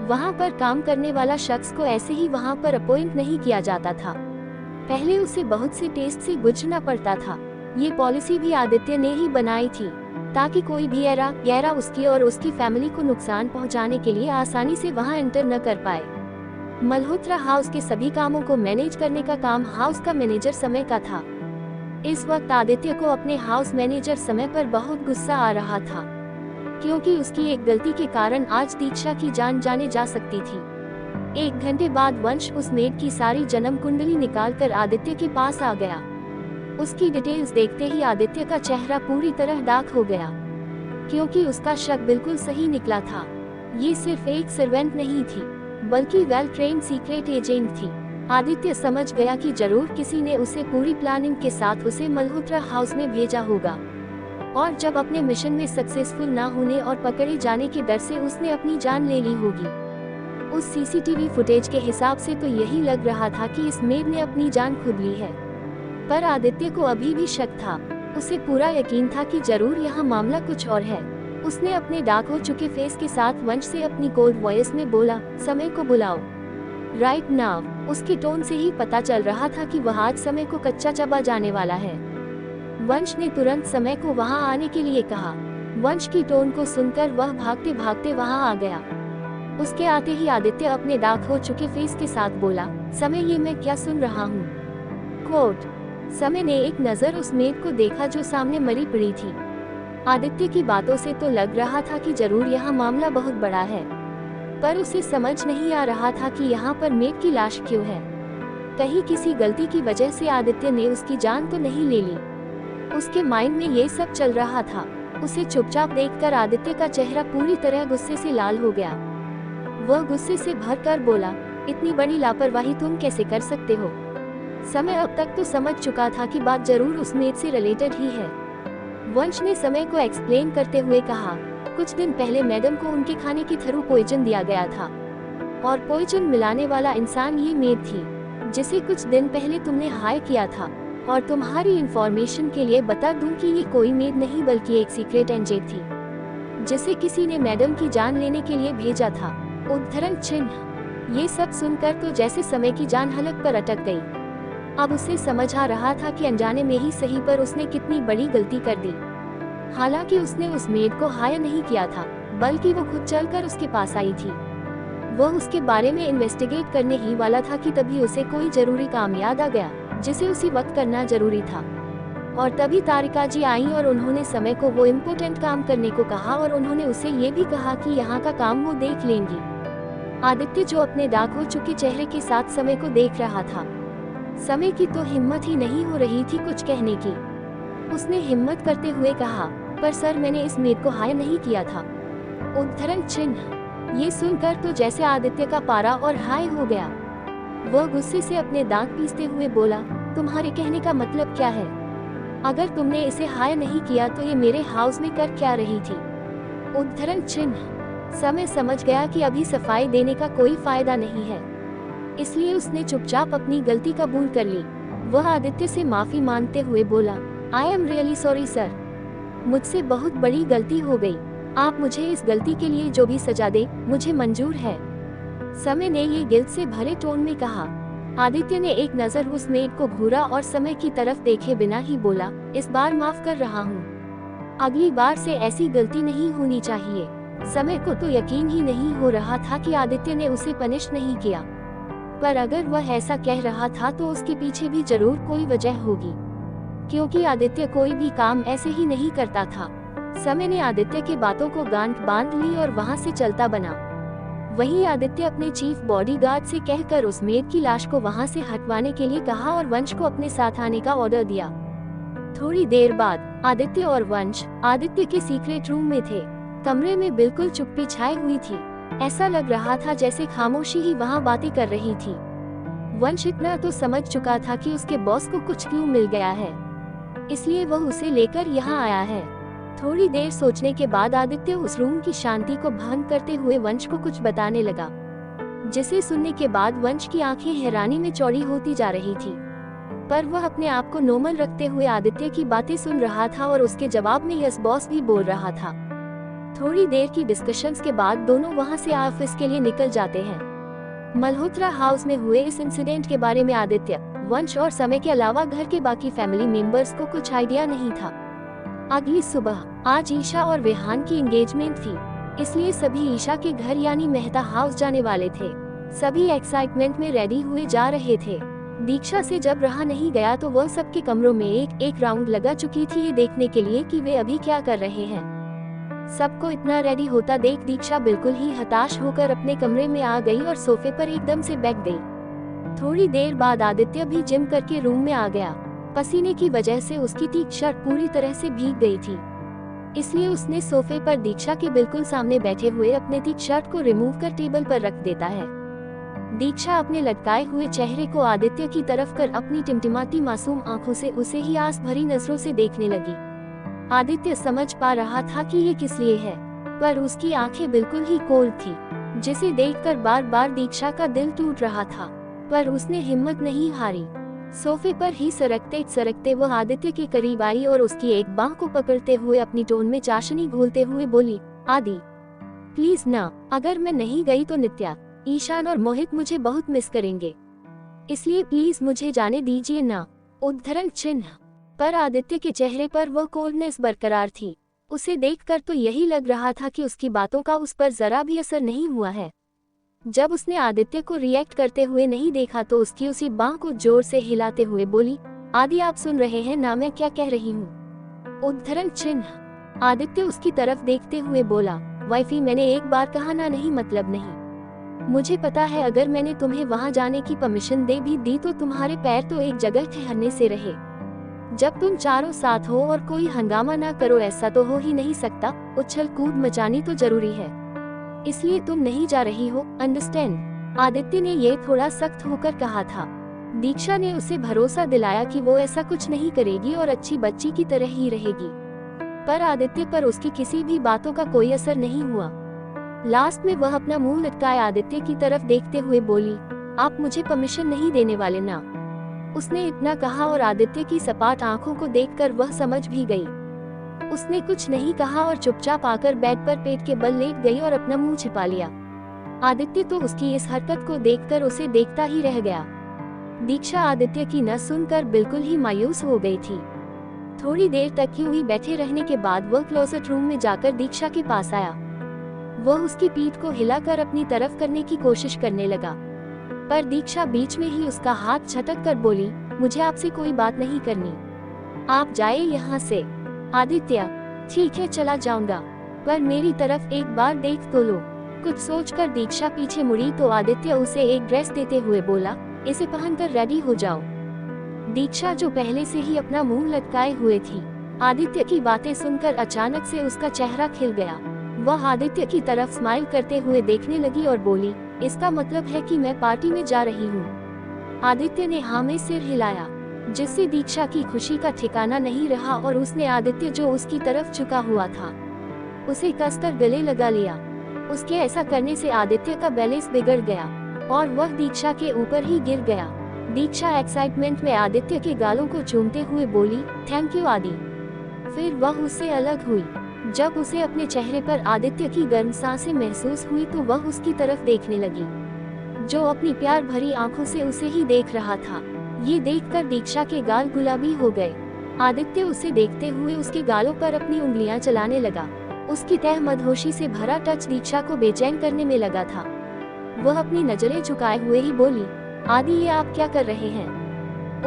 Speaker 1: वहाँ पर काम करने वाला शख्स को ऐसे ही वहाँ पर अपॉइंट नहीं किया जाता था, पहले उसे बहुत से टेस्ट से गुजरना पड़ता था। ये पॉलिसी भी आदित्य ने ही बनाई थी ताकि कोई भी गैरा उसकी और उसकी फैमिली को नुकसान पहुंचाने के लिए आसानी से वहां एंटर न कर पाए। मल्होत्रा हाउस के सभी कामों को मैनेज करने का काम हाउस का मैनेजर समय का था। इस वक्त आदित्य को अपने हाउस मैनेजर समय पर बहुत गुस्सा आ रहा था, क्योंकि उसकी एक गलती के कारण आज दीक्षा की जान जाने जा सकती थी। 1 घंटे बाद वंश उस मेड की सारी जन्म कुंडली निकालकर आदित्य के पास आ गया। उसकी डिटेल्स देखते ही आदित्य का चेहरा पूरी तरह डार्क हो गया, क्योंकि उसका शक बिल्कुल सही निकला था। ये सिर्फ एक सर्वेंट नहीं थी, बल्कि वेल ट्रेन्ड सीक्रेट एजेंट थी। आदित्य समझ गया कि जरूर किसी ने उसे पूरी प्लानिंग के साथ उसे मल्होत्रा हाउस में भेजा होगा, और जब अपने मिशन में सक्सेसफुल ना होने और पकड़े जाने के डर से उसने अपनी जान ले ली होगी। उस सीसीटीवी फुटेज के हिसाब से तो यही लग रहा था कि इस मेड ने अपनी जान खुद ली है, पर आदित्य को अभी भी शक था। उसे पूरा यकीन था कि जरूर यहाँ मामला कुछ और है। उसने अपने डार्क हो चुके फेस के साथ वंश से अपनी कोल्ड वॉइस में बोला, समय को बुलाओ राइट नाउ। उसके टोन से ही पता चल रहा था कि वह आज समय को कच्चा चबा जाने वाला है। वंश ने तुरंत समय को वहाँ आने के लिए कहा। वंश की टोन को सुनकर वह भागते भागते वहाँ आ गया। उसके आते ही आदित्य अपने डार्क हो चुके फेस के साथ बोला, समय ये मैं क्या सुन रहा हूँ। कोट। समय ने एक नजर उस मेड को देखा जो सामने मरी पड़ी थी। आदित्य की बातों से तो लग रहा था कि जरूर यहाँ मामला बहुत बड़ा है, पर उसे समझ नहीं आ रहा था कि यहाँ पर मेड की लाश क्यों है। कहीं किसी गलती की वजह से आदित्य ने उसकी जान तो नहीं ले ली। उसके माइंड में ये सब चल रहा था। उसे चुपचाप देखकर आदित्य का चेहरा पूरी तरह गुस्से से लाल हो गया। वह गुस्से से भरकर बोला, इतनी बड़ी लापरवाही तुम कैसे कर सकते हो। समय अब तक तो समझ चुका था कि बात जरूर उस मेड से रिलेटेड ही है। वंश ने समय को एक्सप्लेन करते हुए कहा, कुछ दिन पहले मैडम को उनके खाने के थ्रू पॉइजन दिया गया था, और पॉइजन मिलाने वाला इंसान ये मेड थी जिसे कुछ दिन पहले तुमने हायर किया था। और तुम्हारी इंफॉर्मेशन के लिए बता दूं कि ये कोई मेड नहीं बल्कि एक सीक्रेट एजेंट थी जिसे किसी ने मैडम की जान लेने के लिए भेजा था। उद्धरण चिन्ह। ये सब सुनकर तो जैसे समय की जान हलक पर अटक गई। अब उसे समझ आ रहा था कि अनजाने में ही सही पर उसने कितनी बड़ी गलती कर दी। हालांकि उसने उस मेड को हायर नहीं किया था, बल्कि वो खुद चलकर उसके पास आई थी। वह उसके बारे में इन्वेस्टिगेट करने ही वाला था कि तभी उसे कोई जरूरी काम याद आ गया जिसे उसी वक्त करना जरूरी था। और तभी तारिका जी आई और उन्होंने समय को वो इम्पोर्टेंट काम करने को कहा, और उन्होंने उसे ये भी कहा कि यहाँ का काम वो देख लेंगी। आदित्य जो अपने डार्क हो चुके चेहरे के साथ समय को देख रहा था, समय की तो हिम्मत ही नहीं हो रही थी कुछ कहने की। उसने हिम्मत करते हुए कहा, पर सर मैंने इस मेड को हायर नहीं किया था। उद्धरण चिन्ह। ये सुनकर तो जैसे आदित्य का पारा और हाई हो गया। वह गुस्से से अपने दांत पीसते हुए बोला, तुम्हारे कहने का मतलब क्या है। अगर तुमने इसे हायर नहीं किया तो ये मेरे हाउस में कर क्या रही थी। उद्धरण चिन्ह। समय समझ गया कि अभी सफाई देने का कोई फायदा नहीं है, इसलिए उसने चुपचाप अपनी गलती कबूल कर ली। वह आदित्य से माफी मांगते हुए बोला, I am really sorry sir, मुझसे बहुत बड़ी गलती हो गई। आप मुझे इस गलती के लिए जो भी सजा दे मुझे मंजूर है। समय ने ये गिल्ट से भरे टोन में कहा। आदित्य ने एक नजर उस मेड को घूरा और समय की तरफ देखे बिना ही बोला, इस बार माफ कर रहा हूँ, अगली बार से ऐसी गलती नहीं होनी चाहिए। समय को तो यकीन ही नहीं हो रहा था कि आदित्य ने उसे पनिश नहीं किया, पर अगर वह ऐसा कह रहा था तो उसके पीछे भी जरूर कोई वजह होगी, क्योंकि आदित्य कोई भी काम ऐसे ही नहीं करता था। समय ने आदित्य की बातों को गांठ बांध ली और वहां से चलता बना। वहीं आदित्य अपने चीफ बॉडीगार्ड से कहकर उस मेड की लाश को वहां से हटवाने के लिए कहा और वंश को अपने साथ आने का ऑर्डर दिया। थोड़ी देर बाद आदित्य और वंश आदित्य के सीक्रेट रूम में थे। कमरे में बिल्कुल चुप्पी छाई हुई थी। ऐसा लग रहा था जैसे खामोशी ही वहां बातें कर रही थी। वंश इतना तो समझ चुका था कि उसके बॉस को कुछ क्लू मिल गया है, इसलिए वह उसे लेकर यहाँ आया है। थोड़ी देर सोचने के बाद आदित्य उस रूम की शांति को भंग करते हुए वंश को कुछ बताने लगा, जिसे सुनने के बाद वंश की आंखें हैरानी में चौड़ी होती जा रही थी। पर वह अपने आप को नॉर्मल रखते हुए आदित्य की बातें सुन रहा था और उसके जवाब में यस बॉस भी बोल रहा था। थोड़ी देर की डिस्कशंस के बाद दोनों वहां से ऑफिस के लिए निकल जाते हैं। मल्होत्रा हाउस में हुए इस इंसिडेंट के बारे में आदित्य, वंश और समय के अलावा घर के बाकी फैमिली मेंबर्स को कुछ आइडिया नहीं था। अगली सुबह आज ईशा और विहान की एंगेजमेंट थी, इसलिए सभी ईशा के घर यानी मेहता हाउस जाने वाले थे। सभी एक्साइटमेंट में रेडी हुए जा रहे थे। दीक्षा से जब रहा नहीं गया तो वह सबके कमरों में एक राउंड लगा चुकी थी ये देखने के लिए कि वे अभी क्या कर रहे हैं। सबको इतना रेडी होता देख दीक्षा बिल्कुल ही हताश होकर अपने कमरे में आ गई और सोफे पर एकदम से बैठ गई। थोड़ी देर बाद आदित्य भी जिम करके रूम में आ गया। पसीने की वजह से उसकी टी शर्ट पूरी तरह से भीग गई थी, इसलिए उसने सोफे पर दीक्षा के बिल्कुल सामने बैठे हुए अपने टी शर्ट को रिमूव कर टेबल पर रख देता है। दीक्षा अपने लटकाए हुए चेहरे को आदित्य की तरफ कर अपनी टिमटिमाती मासूम आंखों से उसे ही आस भरी नजरों से देखने लगी। आदित्य समझ पा रहा था कि ये किस लिए है, पर उसकी आंखें बिल्कुल ही कोल्ड थी, जिसे देखकर बार बार दीक्षा का दिल टूट रहा था, पर उसने हिम्मत नहीं हारी। सोफे पर ही सरकते सरकते वह आदित्य के करीब आई और उसकी एक बांह को पकड़ते हुए अपनी टोन में चाशनी घोलते हुए बोली, आदि प्लीज ना, अगर मैं नहीं गई तो नित्या, ईशान और मोहित मुझे बहुत मिस करेंगे, इसलिए प्लीज मुझे जाने दीजिए ना। उद्धरण चिन्ह। पर आदित्य के चेहरे पर वह कोल्डनेस बरकरार थी। उसे देखकर तो यही लग रहा था कि उसकी बातों का उस पर जरा भी असर नहीं हुआ है। जब उसने आदित्य को रिएक्ट करते हुए नहीं देखा तो उसकी उसी बांह को जोर से हिलाते हुए बोली, आदि आप सुन रहे हैं ना मैं क्या कह रही हूँ। उद्धरण चिन्ह। आदित्य उसकी तरफ देखते हुए बोला, वाइफी मैंने एक बार कहा ना, नहीं मतलब नहीं। मुझे पता है अगर मैंने तुम्हें वहां जाने की परमिशन दे भी दी तो तुम्हारे पैर तो एक जगह ठहरने से रहे। जब तुम चारों साथ हो और कोई हंगामा ना करो, ऐसा तो हो ही नहीं सकता। उछल कूद मचानी तो जरूरी है, इसलिए तुम नहीं जा रही हो, अंडरस्टैंड। आदित्य ने ये थोड़ा सख्त होकर कहा था। दीक्षा ने उसे भरोसा दिलाया कि वो ऐसा कुछ नहीं करेगी और अच्छी बच्ची की तरह ही रहेगी, पर आदित्य पर उसकी किसी भी बातों का कोई असर नहीं हुआ। लास्ट में वह अपना मुंह लटकाए आदित्य की तरफ देखते हुए बोली, आप मुझे परमिशन नहीं देने वाले ना। उसने इतना कहा और आदित्य की सपाट आंखों को देखकर वह समझ भी गई। उसने कुछ नहीं कहा और चुपचाप आकर बेड पर पेट के बल लेट गई और अपना मुंह छिपा लिया। आदित्य तो उसकी इस हरकत को देखकर उसे देखता ही रह गया। दीक्षा आदित्य की न सुनकर बिल्कुल ही मायूस हो गई थी। थोड़ी देर तक यूं ही बैठे रहने के बाद वह क्लोजेट रूम में जाकर दीक्षा के पास आया। वह उसकी पीठ को हिलाकर अपनी तरफ करने की कोशिश करने लगा, पर दीक्षा बीच में ही उसका हाथ झटक कर बोली, मुझे आपसे कोई बात नहीं करनी, आप जाए यहाँ से। आदित्य, ठीक है चला जाऊंगा, पर मेरी तरफ एक बार देख तो लो। कुछ सोचकर दीक्षा पीछे मुड़ी तो आदित्य उसे एक ड्रेस देते हुए बोला, इसे पहनकर रेडी हो जाओ। दीक्षा जो पहले से ही अपना मुंह लटकाए हुए थी, आदित्य की बातें सुनकर अचानक से उसका चेहरा खिल गया। वह आदित्य की तरफ स्माइल करते हुए देखने लगी और बोली, इसका मतलब है कि मैं पार्टी में जा रही हूँ। आदित्य ने हाँ में सिर हिलाया, जिससे दीक्षा की खुशी का ठिकाना नहीं रहा और उसने आदित्य जो उसकी तरफ झुका हुआ था उसे कसकर गले लगा लिया। उसके ऐसा करने से आदित्य का बैलेंस बिगड़ गया और वह दीक्षा के ऊपर ही गिर गया। दीक्षा एक्साइटमेंट में आदित्य के गालों को चूमते हुए बोली, थैंक यू आदि। फिर वह उससे अलग हुई। जब उसे अपने चेहरे पर आदित्य की गर्म सांसें महसूस हुई तो वह उसकी तरफ देखने लगी, जो अपनी प्यार भरी आंखों से उसे ही देख रहा था। ये देखकर दीक्षा के गाल गुलाबी हो गए। आदित्य उसे देखते हुए उसके गालों पर अपनी उंगलियां चलाने लगा। उसकी तह मदहोशी से भरा टच दीक्षा को बेचैन करने में लगा था। वह अपनी नजरें झुकाए हुए ही बोली, आदि ये आप क्या कर रहे हैं।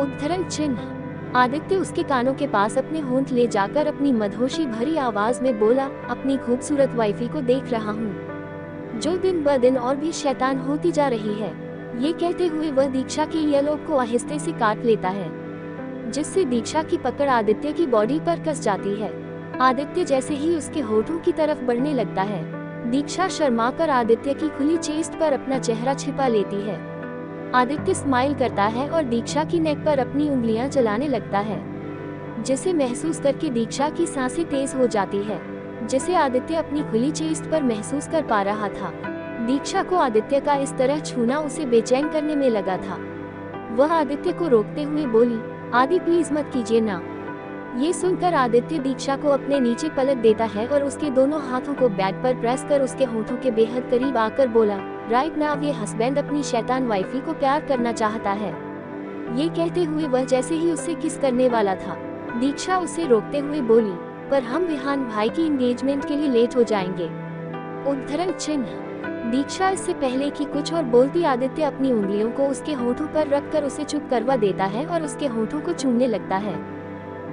Speaker 1: उद्धरण चिन्ह। आदित्य उसके कानों के पास अपने होंठ ले जाकर अपनी मधोशी भरी आवाज में बोला, अपनी खूबसूरत वाइफी को देख रहा हूँ, जो दिन ब दिन और भी शैतान होती जा रही है। ये कहते हुए वह दीक्षा के ईयरलोब को आहिस्ते से काट लेता है, जिससे दीक्षा की पकड़ आदित्य की बॉडी पर कस जाती है। आदित्य जैसे ही उसके होठों की तरफ बढ़ने लगता है, दीक्षा शर्माकर आदित्य की खुली चेस्ट पर अपना चेहरा छिपा लेती है। आदित्य स्माइल करता है और दीक्षा की नेक पर अपनी उंगलियां चलाने लगता है, जिसे महसूस करके दीक्षा की सांसें तेज हो जाती है, जिसे आदित्य अपनी खुली चेस्ट पर महसूस कर पा रहा था। दीक्षा को आदित्य का इस तरह छूना उसे बेचैन करने में लगा था। वह आदित्य को रोकते हुए बोली, आदि प्लीज मत कीजिए ना। ये सुनकर आदित्य दीक्षा को अपने नीचे पलट देता है और उसके दोनों हाथों को बैक पर प्रेस कर उसके होठों के बेहद करीब आकर बोला, राइट नाउ ये हस्बैंड अपनी शैतान वाइफी को प्यार करना चाहता है। ये कहते हुए वह जैसे ही उससे किस करने वाला था, दीक्षा उसे रोकते हुए बोली, पर हम विहान भाई की एंगेजमेंट के लिए लेट हो जाएंगे। उद्धरण चिन्ह। दीक्षा इससे पहले कि कुछ और बोलती आदित्य अपनी उंगलियों को उसके होठों पर रखकर उसे चुप करवा देता है और उसके होठों को चूमने लगता है,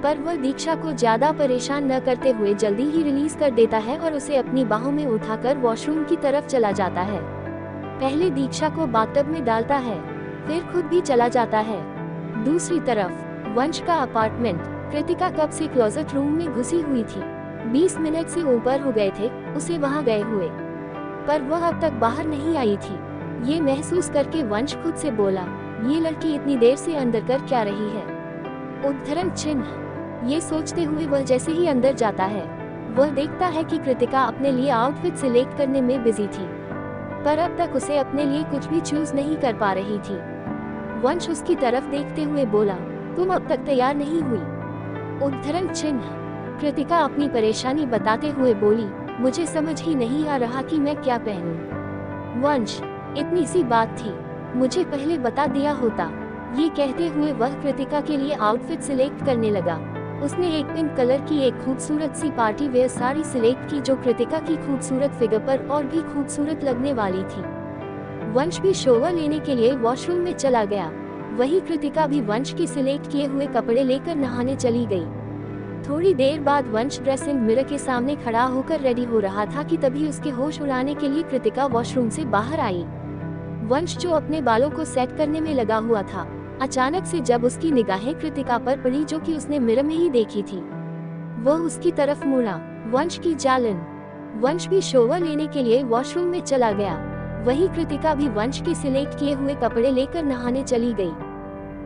Speaker 1: पर वह दीक्षा को ज्यादा परेशान न करते हुए जल्दी ही रिलीज कर देता है और उसे अपनी बाहों में उठाकर वॉशरूम की तरफ चला जाता है। पहले दीक्षा को बाथटब में डालता है, फिर खुद भी चला जाता है। दूसरी तरफ वंश का अपार्टमेंट। कृतिका कब से क्लोजेट रूम में घुसी हुई थी। 20 मिनट से ऊपर हो गए थे उसे वहां गए हुए, पर वह अब तक बाहर नहीं आई थी। ये महसूस करके वंश खुद से बोला, ये लड़की इतनी देर से अंदर कर क्या रही है। उद्धरण चिन्ह। ये सोचते हुए वह जैसे ही अंदर जाता है, वह देखता है कि कृतिका अपने लिए आउटफिट सिलेक्ट करने में बिजी थी, पर अब तक उसे अपने लिए कुछ भी चूज नहीं कर पा रही थी। वंश उसकी तरफ देखते हुए बोला, तुम अब तक तैयार नहीं हुई। उद्धरण चिन्ह। कृतिका अपनी परेशानी बताते हुए बोली, मुझे समझ ही नहीं आ रहा कि मैं क्या पहनूं। वंश, इतनी सी बात थी, मुझे पहले बता दिया होता। ये कहते हुए वह कृतिका के लिए आउटफिट सिलेक्ट करने लगा। उसने एक पिंक कलर की एक खूबसूरत सी पार्टी वेयर साड़ी सिलेक्ट की, जो कृतिका की खूबसूरत फिगर पर और भी खूबसूरत लगने वाली थी। वंश भी शोवर लेने के लिए वॉशरूम में चला गया। वहीं कृतिका भी वंश के सिलेक्ट किए हुए कपड़े लेकर नहाने चली गई। थोड़ी देर बाद वंश ड्रेसिंग मिरर के सामने खड़ा होकर रेडी हो रहा था कि तभी उसके होश उड़ाने के लिए कृतिका वॉशरूम से बाहर आई। वंश जो अपने बालों को सेट करने में लगा हुआ था, अचानक से जब उसकी निगाहें कृतिका पर पड़ी जो कि उसने मिरर में ही देखी थी, वह उसकी तरफ मुड़ा। वंश की जालन। वंश भी शोवर लेने के लिए वॉशरूम में चला गया। वहीं कृतिका भी वंश के सिलेक्ट किए हुए कपड़े लेकर नहाने चली गई।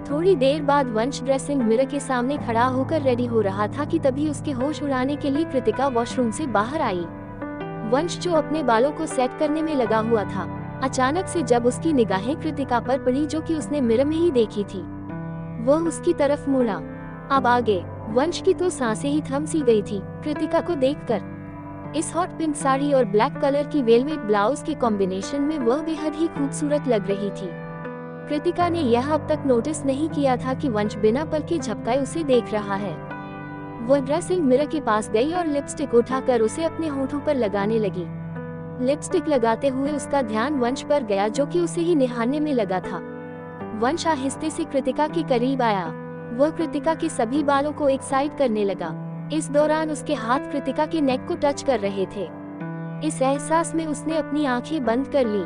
Speaker 1: थोड़ी देर बाद वंश ड्रेसिंग मिरर के सामने खड़ा होकर रेडी हो रहा था कि तभी उसके होश उड़ाने के लिए कृतिका वॉशरूम से बाहर आई। वंश जो अपने बालों को सेट करने में लगा हुआ था, अचानक से जब उसकी निगाहें कृतिका पर पड़ी जो कि उसने मिरर में ही देखी थी, वह उसकी तरफ मुड़ा। अब आगे वंश की तो सांसें ही थम सी गई थी कृतिका को देखकर। इस हॉट पिंक साड़ी और ब्लैक कलर की वेलवेट ब्लाउज के कॉम्बिनेशन में वह बेहद ही खूबसूरत लग रही थी। कृतिका ने यह अब तक नोटिस नहीं किया था कि वंश बिना पलके झपकाए उसे देख रहा है। वह ड्रेसिंग मिरर के पास गई और लिपस्टिक उठाकर उसे अपने होठों पर लगाने लगी। लिपस्टिक लगाते हुए उसका ध्यान वंश पर गया जो कि उसे ही निहारने में लगा था। वंश आहिस्ते से कृतिका के करीब आया। वह कृतिका के सभी बालों को एक साइड करने लगा। इस दौरान उसके हाथ कृतिका के नेक को टच कर रहे थे। इस एहसास में उसने अपनी आंखें बंद कर ली।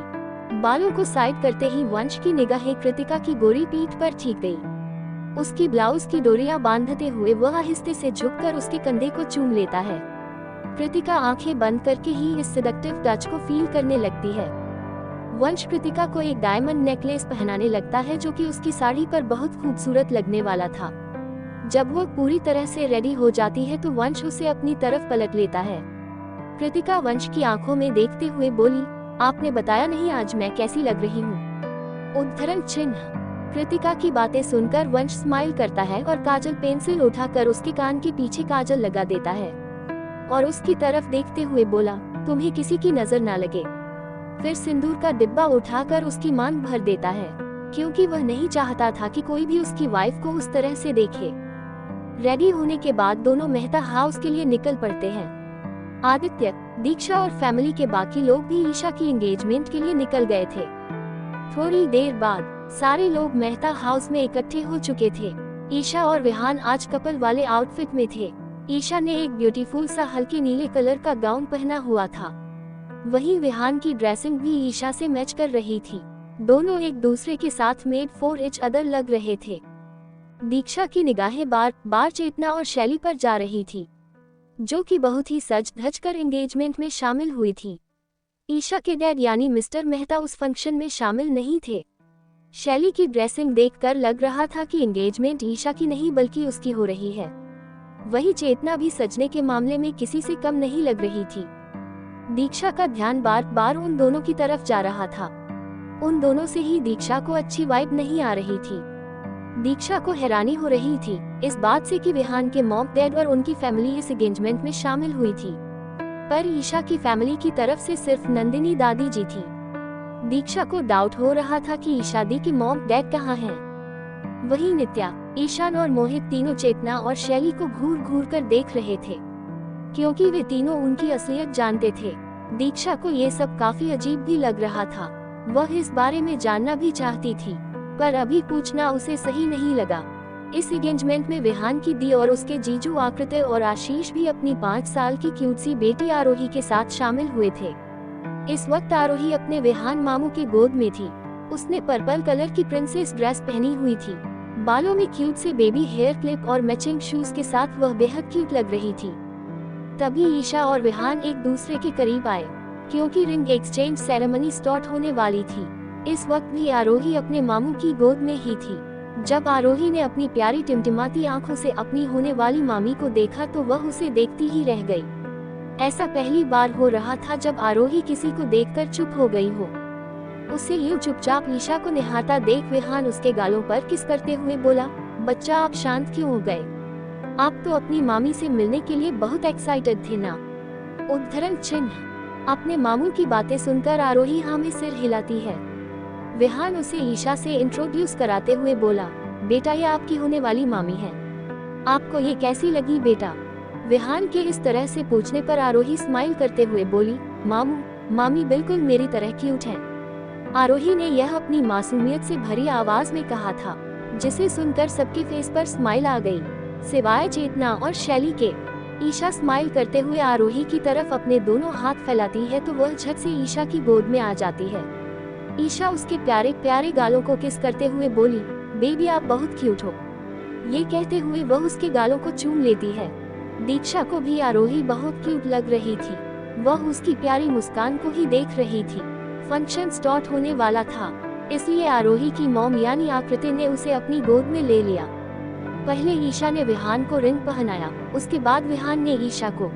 Speaker 1: बालों को साइड करते ही वंश की निगाहें कृतिका की गोरी पीठ पर ठीक गई। उसकी ब्लाउज की डोरियां बांधते हुए वह आहिस्ते से झुककर उसके कंधे को चूम लेता है। कृतिका आंखें बंद करके ही इस सेडक्टिव टच को फील करने लगती है। वंश कृतिका को एक डायमंड नेकलेस पहनाने लगता है जो कि उसकी साड़ी पर बहुत खूबसूरत लगने वाला था। जब वो पूरी तरह से रेडी हो जाती है तो वंश उसे अपनी तरफ पलट लेता है। कृतिका वंश की आंखों में देखते हुए बोली, आपने बताया नहीं आज मैं कैसी लग रही हूँ। उद्धरण चिन्ह। कृतिका की बातें सुनकर वंश स्माइल करता है और काजल पेंसिल उठाकर उसके कान के पीछे काजल लगा देता है और उसकी तरफ देखते हुए बोला, तुम्हें किसी की नजर ना लगे। फिर सिंदूर का डिब्बा उठाकर उसकी मांग भर देता है, क्योंकि वह नहीं चाहता था कि कोई भी उसकी वाइफ को उस तरह से देखे। रेडी होने के बाद दोनों मेहता हाउस के लिए निकल पड़ते हैं। आदित्य, दीक्षा और फैमिली के बाकी लोग भी ईशा की एंगेजमेंट के लिए निकल गए थे। थोड़ी देर बाद सारे लोग मेहता हाउस में इकट्ठे हो चुके थे। ईशा और विहान आज कपल वाले आउटफिट में थे। ईशा ने एक ब्यूटीफुल सा हल्के नीले कलर का गाउन पहना हुआ था। वहीं विहान की ड्रेसिंग भी ईशा से मैच कर रही थी। दोनों एक दूसरे के साथ मेड फॉर ईच अदर लग रहे थे। दीक्षा की निगाहें बार बार चेतना और शैली पर जा रही थी, जो कि बहुत ही सज धज कर एंगेजमेंट में शामिल हुई थी। ईशा के डैड यानी मिस्टर मेहता उस फंक्शन में शामिल नहीं थे। शैली की ड्रेसिंग देखकर लग रहा था कि एंगेजमेंट ईशा की नहीं बल्कि उसकी हो रही है। वही चेतना भी सजने के मामले में किसी से कम नहीं लग रही थी। दीक्षा का ध्यान बार बार उन दोनों की तरफ जा रहा था। उन दोनों से ही दीक्षा को अच्छी वाइब नहीं आ रही थी। दीक्षा को हैरानी हो रही थी इस बात से कि विहान के मॉम डैड और उनकी फैमिली इस एंगेजमेंट में शामिल हुई थी, पर ईशा की फैमिली की तरफ से सिर्फ नंदिनी दादी जी थी। दीक्षा को डाउट हो रहा था कि ईशा दी की मॉम डैड कहाँ हैं। वहीं नित्या, ईशान और मोहित तीनों चेतना और शैली को घूर घूर कर देख रहे थे, क्योंकि वे तीनों उनकी असलियत जानते थे। दीक्षा को ये सब काफी अजीब भी लग रहा था। वह इस बारे में जानना भी चाहती थी, पर अभी पूछना उसे सही नहीं लगा। इस एंगेजमेंट में विहान की दी और उसके जीजू आकृति और आशीष भी अपनी 5 साल की क्यूट सी बेटी आरोही के साथ शामिल हुए थे। इस वक्त आरोही अपने विहान मामू के गोद में थी। उसने पर्पल कलर की प्रिंसेस ड्रेस पहनी हुई थी। बालों में क्यूट से बेबी हेयर क्लिप और मैचिंग शूज के साथ वह बेहद क्यूट लग रही थी। तभी ईशा और विहान एक दूसरे के करीब आए, क्योंकि रिंग एक्सचेंज सेरेमनी स्टार्ट होने वाली थी। इस वक्त भी आरोही अपने मामू की गोद में ही थी। जब आरोही ने अपनी प्यारी टिमटिमाती आंखों से अपनी होने वाली मामी को देखा तो वह उसे देखती ही रह गई। ऐसा पहली बार हो रहा था जब आरोही किसी को देखकर चुप हो गई हो। उसे यूं चुपचाप ईशा को निहारता देख विहान उसके गालों पर किस करते हुए बोला, बच्चा आप शांत क्यों हो गए? आप तो अपनी मामी से मिलने के लिए बहुत एक्साइटेड थे ना? उद्धरण चिन्ह। अपने मामू की बातें सुनकर आरोही हाँ में सिर हिलाती है। विहान उसे ईशा से इंट्रोड्यूस कराते हुए बोला, बेटा ये आपकी होने वाली मामी है। आपको ये कैसी लगी बेटा? विहान के इस तरह से पूछने पर आरोही स्माइल करते हुए बोली, मामू मामी बिल्कुल मेरी तरह क्यूट है। आरोही ने यह अपनी मासूमियत से भरी आवाज में कहा था, जिसे सुनकर सबके फेस पर स्माइल आ गई, सिवाय चेतना और शैली के। ईशा स्माइल करते हुए आरोही की तरफ अपने दोनों हाथ फैलाती है तो वह झट से ईशा की गोद में आ जाती है। ईशा उसके प्यारे प्यारे गालों को किस करते हुए बोली, बेबी आप बहुत क्यूट हो। ये कहते हुए वह उसके गालों को चूम लेती है। दीक्षा को भी आरोही बहुत क्यूट लग रही थी। वह उसकी प्यारी मुस्कान को ही देख रही थी। फंक्शन स्टार्ट होने वाला था, इसलिए आरोही की मॉम यानी आकृति ने उसे अपनी गोद में ले लिया। पहले ईशा ने विहान को रिंग पहनाया, उसके बाद विहान ने ईशा को।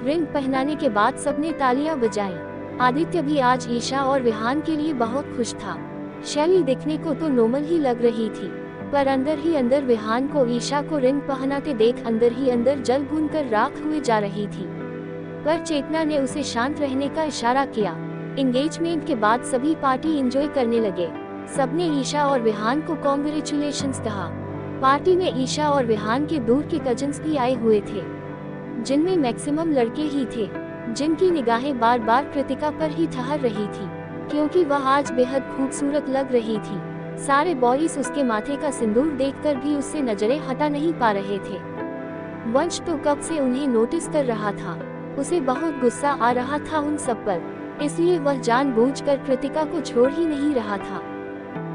Speaker 1: रिंग पहनाने के बाद सबने तालियां बजाई। आदित्य भी आज ईशा और विहान के लिए बहुत खुश था। शैली दिखने को तो नॉर्मल ही लग रही थी, पर अंदर ही अंदर विहान को ईशा को रिंग पहनाते देख अंदर ही अंदर जल भूनकर राख हुए जा रही थी। पर चेतना ने उसे शांत रहने का इशारा किया। एंगेजमेंट के बाद सभी पार्टी एंजॉय करने लगे। सबने ईशा और विहान को कॉन्ग्रेचुलेशंस कहा। पार्टी में ईशा और विहान के दूर के कजिन्स भी आए हुए थे, जिनमें मैक्सिमम लड़के ही थे, जिनकी निगाहें बार बार कृतिका पर ही ठहर रही थी, क्योंकि वह आज बेहद खूबसूरत लग रही थी। सारे बॉयज उसके माथे का सिंदूर देखकर भी उससे नजरें हटा नहीं पा रहे थे। वंश तो कब से उन्हें नोटिस कर रहा था। उसे बहुत गुस्सा आ रहा था उन सब पर, इसलिए वह जानबूझकर कृतिका को छोड़ ही नहीं रहा था।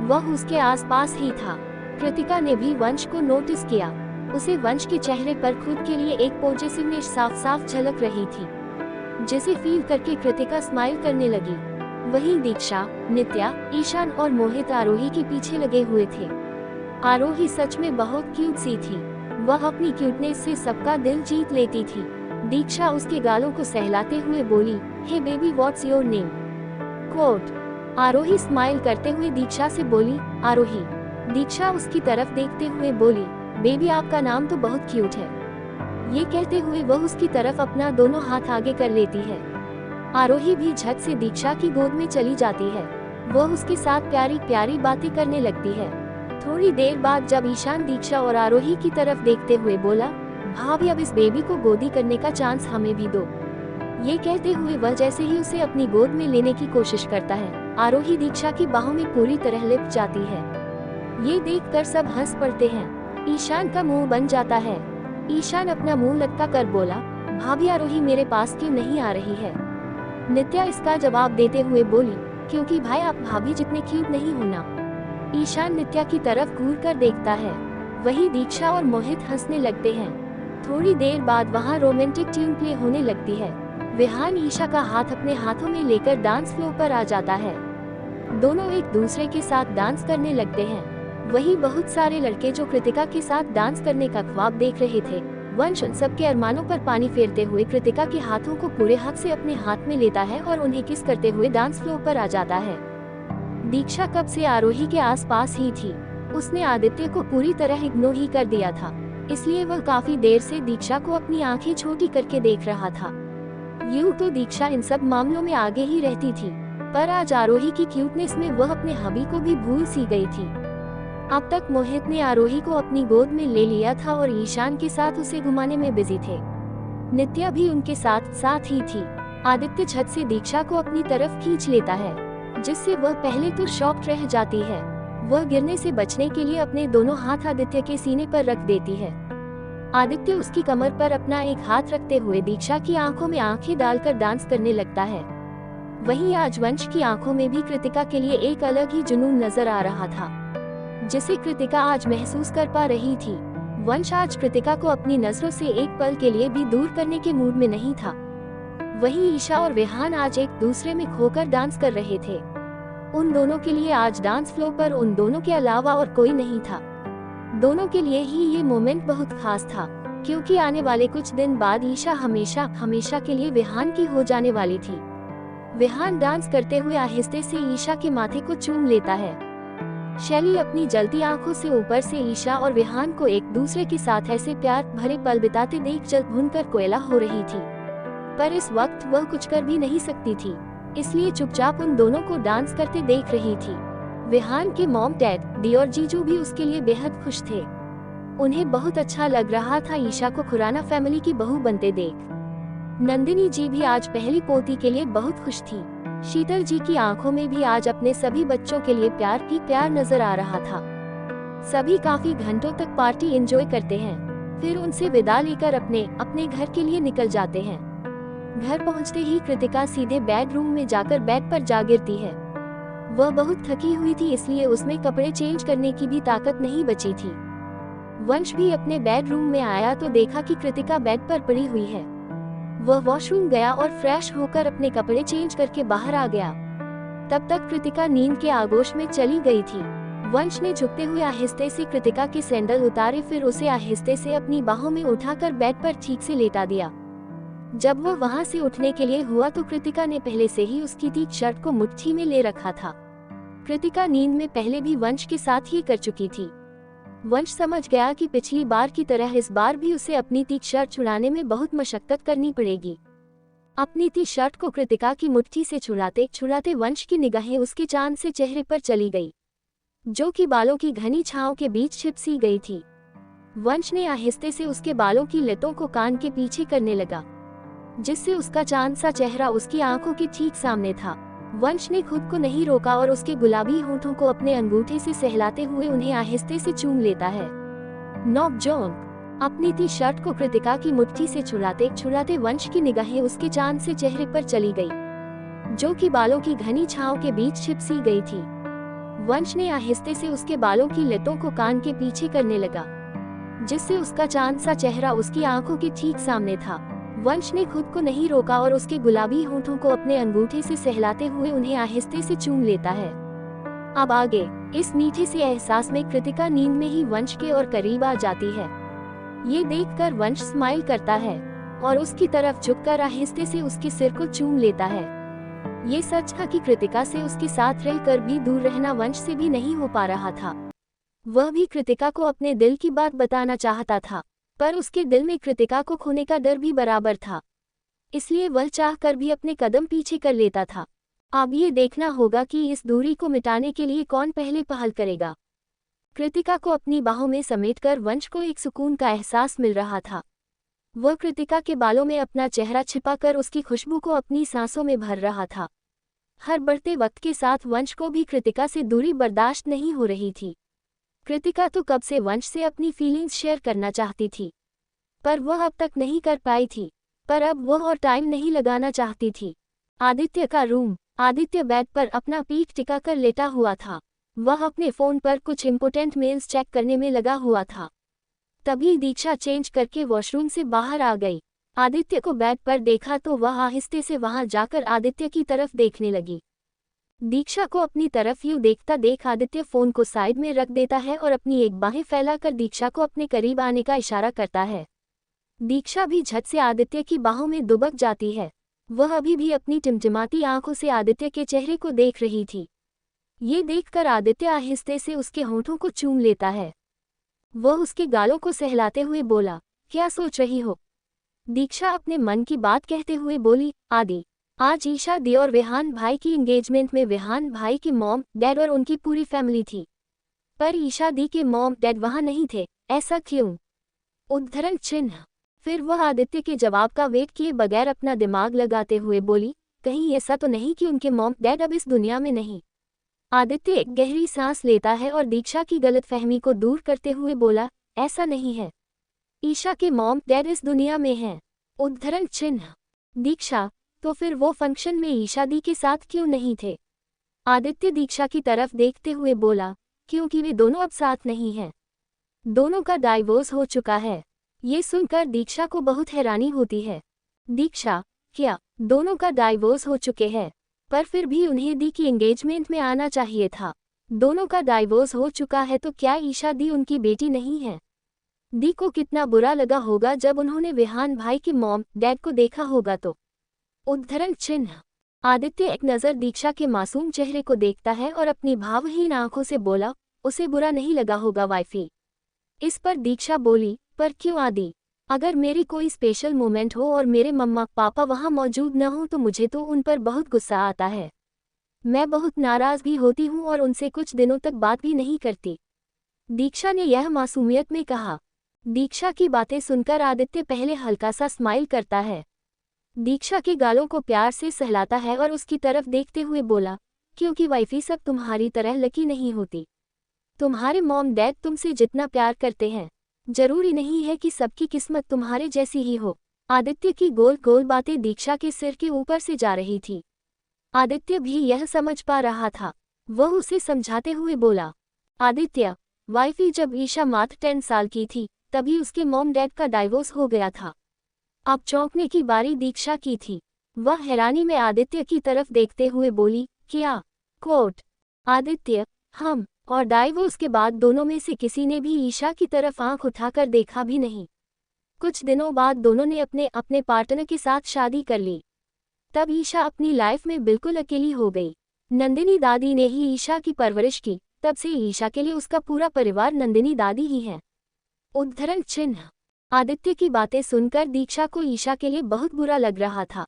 Speaker 1: वह उसके आसपास ही था। कृतिका ने भी वंश को नोटिस किया। उसे वंश के चेहरे पर खुद के लिए एक पॉजिटिवनेस साफ साफ झलक रही थी, जिसे फील करके कृतिका स्माइल करने लगी। वहीं दीक्षा, नित्या, ईशान और मोहित आरोही के पीछे लगे हुए थे। आरोही सच में बहुत क्यूट सी थी। वह अपनी क्यूटनेस से सबका दिल जीत लेती थी। दीक्षा उसके गालों को सहलाते हुए बोली, hey baby what's your name? Quote. Aarohi smile करते हुए दीक्षा से बोली, आरोही। दीक्षा उसकी तरफ देखते हुए बोली, बेबी आपका नाम तो बहुत क्यूट है। ये कहते हुए वह उसकी तरफ अपना दोनों हाथ आगे कर लेती है। आरोही भी झट से दीक्षा की गोद में चली जाती है। वह उसके साथ प्यारी प्यारी बातें करने लगती है। थोड़ी देर बाद जब ईशान दीक्षा और आरोही की तरफ देखते हुए बोला, भाभी अब इस बेबी को गोदी करने का चांस हमें भी दो। ये कहते हुए वह जैसे ही उसे अपनी गोद में लेने की कोशिश करता है, आरोही दीक्षा की बाहों में पूरी तरह लिपट जाती है। ये देखकर सब हंस पड़ते हैं। ईशान का मुंह बन जाता है। ईशान अपना मुंह लटका कर बोला, भाभी आरोही मेरे पास क्यों नहीं आ रही है? नित्या इसका जवाब देते हुए बोली, क्योंकि भाई आप भाभी जितने क्यूट नहीं हो ना। ईशान नित्या की तरफ घूर कर देखता है। वही दीक्षा और मोहित हंसने लगते हैं। थोड़ी देर बाद वहाँ रोमांटिक ट्यून प्ले होने लगती है। विहान ईशा का हाथ अपने हाथों में लेकर डांस फ्लोर पर आ जाता है। दोनों एक दूसरे के साथ डांस करने लगते हैं। वही बहुत सारे लड़के जो कृतिका के साथ डांस करने का ख्वाब देख रहे थे। वंश उन सबके अरमानों पर पानी फेरते हुए कृतिका के हाथों को पूरे हक से अपने हाथ में लेता है और उन्हें किस करते हुए डांस फ्लोर पर आ जाता है। दीक्षा कब से आरोही के आसपास ही थी। उसने आदित्य को पूरी तरह इग्नोर ही कर दिया था, इसलिए वह काफी देर से दीक्षा को अपनी आंखें छोटी करके देख रहा था। यूं तो दीक्षा इन सब मामलों में आगे ही रहती थी, पर आज आरोही की क्यूटनेस में वह अपने हबी को भी भूल सी गई थी। अब तक मोहित ने आरोही को अपनी गोद में ले लिया था और ईशान के साथ उसे घुमाने में बिजी थे। नित्या भी उनके साथ साथ ही थी। आदित्य छत से दीक्षा को अपनी तरफ खींच लेता है, जिससे वह पहले तो शॉक्ड रह जाती है। वह गिरने से बचने के लिए अपने दोनों हाथ आदित्य के सीने पर रख देती है। आदित्य उसकी कमर पर अपना एक हाथ रखते हुए दीक्षा की आंखों में आंखें डालकर डांस करने लगता है। वहीं आज वंश की आंखों में भी कृतिका के लिए एक अलग ही जुनून नजर आ रहा था, जिसे कृतिका आज महसूस कर पा रही थी। वंश आज कृतिका को अपनी नजरों से एक पल के लिए भी दूर करने के मूड में नहीं था। वहीं ईशा और विहान आज एक दूसरे में खोकर डांस कर रहे थे। उन दोनों के लिए आज डांस फ्लोर पर उन दोनों के अलावा और कोई नहीं था। दोनों के लिए ही ये मोमेंट बहुत खास था, क्योंकि आने वाले कुछ दिन बाद ईशा हमेशा हमेशा के लिए विहान की हो जाने वाली थी। विहान डांस करते हुए आहिस्ते से ईशा के माथे को चूम लेता है। शैली अपनी जलती आंखों से ऊपर से ईशा और विहान को एक दूसरे के साथ ऐसे प्यार भरे पल बिताते देख जल भुनकर कोयला हो रही थी, पर इस वक्त वह कुछ कर भी नहीं सकती थी, इसलिए चुपचाप उन दोनों को डांस करते देख रही थी। विहान के मॉम डैड दी और जीजू भी उसके लिए बेहद खुश थे। उन्हें बहुत अच्छा लग रहा था ईशा को खुराना फैमिली की बहू बनते देख। नंदिनी जी भी आज पहली पोती के लिए बहुत खुश थी। शीतल जी की आंखों में भी आज अपने सभी बच्चों के लिए प्यार ही प्यार नजर आ रहा था। सभी काफी घंटों तक पार्टी एंजॉय करते हैं, फिर उनसे विदा लेकर अपने अपने घर के लिए निकल जाते हैं। घर पहुंचते ही कृतिका सीधे बेडरूम में जाकर बेड पर जा गिरती है। वह बहुत थकी हुई थी, इसलिए उसमें कपड़े चेंज करने की भी ताकत नहीं बची थी। वंश भी अपने बेडरूम में आया तो देखा कि कृतिका बेड पर पड़ी हुई है। वह वॉशरूम गया और फ्रेश होकर अपने कपड़े चेंज करके बाहर आ गया। तब तक कृतिका नींद के आगोश में चली गई थी। वंश ने झुकते हुए आहिस्ते से कृतिका के सैंडल उतारे, फिर उसे आहिस्ते से अपनी बाहों में उठाकर बेड पर ठीक से लेटा दिया। जब वह वहां से उठने के लिए हुआ तो कृतिका ने पहले से ही उसकी टी शर्ट को मुट्ठी में ले रखा था। कृतिका नींद में पहले भी वंश के साथ ही कर चुकी थी। वंश समझ गया कि पिछली बार की तरह इस बार भी उसे अपनी टी शर्ट छुड़ाने में बहुत मशक्कत करनी पड़ेगी। अपनी टी शर्ट को कृतिका की मुट्ठी से छुड़ाते छुड़ाते वंश की निगाहें उसके चांद से चेहरे पर चली गई, जो कि बालों की घनी छांव के बीच छिप सी गई थी। वंश ने आहिस्ते से उसके बालों की लतों को कान के पीछे करने लगा, जिससे उसका चांद सा चेहरा उसकी आंखों के ठीक सामने था। वंश ने खुद को नहीं रोका और उसके गुलाबी होठों को अपने अंगूठे से सहलाते हुए उन्हें आहिस्ते से चूम लेता है। नॉक जोंक। अपनी टी शर्ट को कृतिका की मुट्ठी से छुड़ाते छुड़ाते वंश की निगाहें उसके चांद से चेहरे पर चली गई, जो कि बालों की घनी छांव के बीच छिप सी गई थी। वंश ने आहिस्ते से उसके बालों की लतों को कान के पीछे करने लगा, जिससे उसका चांद सा चेहरा उसकी आंखों के ठीक सामने था। वंश ने खुद को नहीं रोका और उसके गुलाबी होठों को अपने अंगूठे से सहलाते हुए उन्हें आहिस्ते से चूम लेता है। अब आगे इस मीठे से एहसास में कृतिका नींद में ही वंश के और करीब आ जाती है। ये देखकर वंश स्माइल करता है और उसकी तरफ झुककर आहिस्ते से उसके सिर को चूम लेता है। ये सच था कि कृतिका से उसके साथ रहकर भी दूर रहना वंश से भी नहीं हो पा रहा था। वह भी कृतिका को अपने दिल की बात बताना चाहता था, पर उसके दिल में कृतिका को खोने का डर भी बराबर था, इसलिए वह चाहकर भी अपने कदम पीछे कर लेता था। अब ये देखना होगा कि इस दूरी को मिटाने के लिए कौन पहले पहल करेगा। कृतिका को अपनी बाहों में समेटकर वंश को एक सुकून का एहसास मिल रहा था। वह कृतिका के बालों में अपना चेहरा छिपाकर उसकी खुशबू को अपनी सांसों में भर रहा था। हर बढ़ते वक्त के साथ वंश को भी कृतिका से दूरी बर्दाश्त नहीं हो रही थी। कृतिका तो कब से वंश से अपनी फीलिंग्स शेयर करना चाहती थी, पर वह अब तक नहीं कर पाई थी। पर अब वह और टाइम नहीं लगाना चाहती थी। आदित्य का रूम। आदित्य बेड पर अपना पीठ टिकाकर लेटा हुआ था। वह अपने फ़ोन पर कुछ इम्पोर्टेंट मेल्स चेक करने में लगा हुआ था। तभी दीक्षा चेंज करके वॉशरूम से बाहर आ गई। आदित्य को बेड पर देखा तो वह आहिस्ते से वहां जाकर आदित्य की तरफ देखने लगी। दीक्षा को अपनी तरफ यूं देखता देख आदित्य फ़ोन को साइड में रख देता है और अपनी एक बाहें फैलाकर दीक्षा को अपने करीब आने का इशारा करता है। दीक्षा भी झट से आदित्य की बाहों में दुबक जाती है। वह अभी भी अपनी टिमटिमाती आंखों से आदित्य के चेहरे को देख रही थी। ये देखकर आदित्य आहिस्ते से उसके होंठों को चूम लेता है। वह उसके गालों को सहलाते हुए बोला, क्या सोच रही हो? दीक्षा अपने मन की बात कहते हुए बोली, आदि, आज ईशा दी और विहान भाई की एंगेजमेंट में विहान भाई की मॉम डैड और उनकी पूरी फैमिली थी, पर ईशा दी के मॉम डैड वहां नहीं थे। ऐसा क्यों? उद्धरण चिन्ह। फिर वह आदित्य के जवाब का वेट किए बगैर अपना दिमाग लगाते हुए बोली, कहीं ऐसा तो नहीं कि उनके मॉम डैड अब इस दुनिया में नहीं? आदित्य एक गहरी सांस लेता है और दीक्षा की गलतफहमी को दूर करते हुए बोला, ऐसा नहीं है। ईशा के मॉम डैड इस दुनिया में हैं। उद्धरण चिन्ह। दीक्षा, तो फिर वो फंक्शन में ईशा दी के साथ क्यों नहीं थे? आदित्य दीक्षा की तरफ देखते हुए बोला, क्योंकि वे दोनों अब साथ नहीं हैं। दोनों का डाइवोर्स हो चुका है। ये सुनकर दीक्षा को बहुत हैरानी होती है। दीक्षा, क्या दोनों का डाइवोर्स हो चुके हैं? पर फिर भी उन्हें दी की एंगेजमेंट में आना चाहिए था। दोनों का डाइवोर्स हो चुका है तो क्या ईशा दी उनकी बेटी नहीं है? दी को कितना बुरा लगा होगा जब उन्होंने विहान भाई की मॉम डैड को देखा होगा तो। उद्धरण चिन्ह। आदित्य एक नज़र दीक्षा के मासूम चेहरे को देखता है और अपनी भावहीन आंखों से बोला, उसे बुरा नहीं लगा होगा वाइफी। इस पर दीक्षा बोली, पर क्यों आदि? अगर मेरी कोई स्पेशल मोमेंट हो और मेरे मम्मा पापा वहां मौजूद न हो तो मुझे तो उन पर बहुत गुस्सा आता है। मैं बहुत नाराज भी होती हूँ और उनसे कुछ दिनों तक बात भी नहीं करती। दीक्षा ने यह मासूमियत में कहा। दीक्षा की बातें सुनकर आदित्य पहले हल्का सा स्माइल करता है। दीक्षा के गालों को प्यार से सहलाता है और उसकी तरफ देखते हुए बोला, क्योंकि वाइफी सब तुम्हारी तरह लकी नहीं होती। तुम्हारे मॉम डैड तुमसे जितना प्यार करते हैं, जरूरी नहीं है कि सबकी किस्मत तुम्हारे जैसी ही हो। आदित्य की गोल गोल बातें दीक्षा के सिर के ऊपर से जा रही थी। आदित्य भी यह समझ पा रहा था। वह उसे समझाते हुए बोला, आदित्य, वाइफी जब ईशा मात्र 10 साल की थी तभी उसके मॉम डैड का डाइवोर्स हो गया था। अब चौंकने की बारी दीक्षा की थी। वह हैरानी में आदित्य की तरफ देखते हुए बोली, क्या? कोट। आदित्य, हम और डाइवोर्स के बाद दोनों में से किसी ने भी ईशा की तरफ आंख उठाकर देखा भी नहीं। कुछ दिनों बाद दोनों ने अपने अपने पार्टनर के साथ शादी कर ली। तब ईशा अपनी लाइफ में बिल्कुल अकेली हो गई। नंदिनी दादी ने ही ईशा की परवरिश की, तब से ईशा के लिए उसका पूरा परिवार नंदिनी दादी ही है। उद्धरण चिन्ह। आदित्य की बातें सुनकर दीक्षा को ईशा के लिए बहुत बुरा लग रहा था,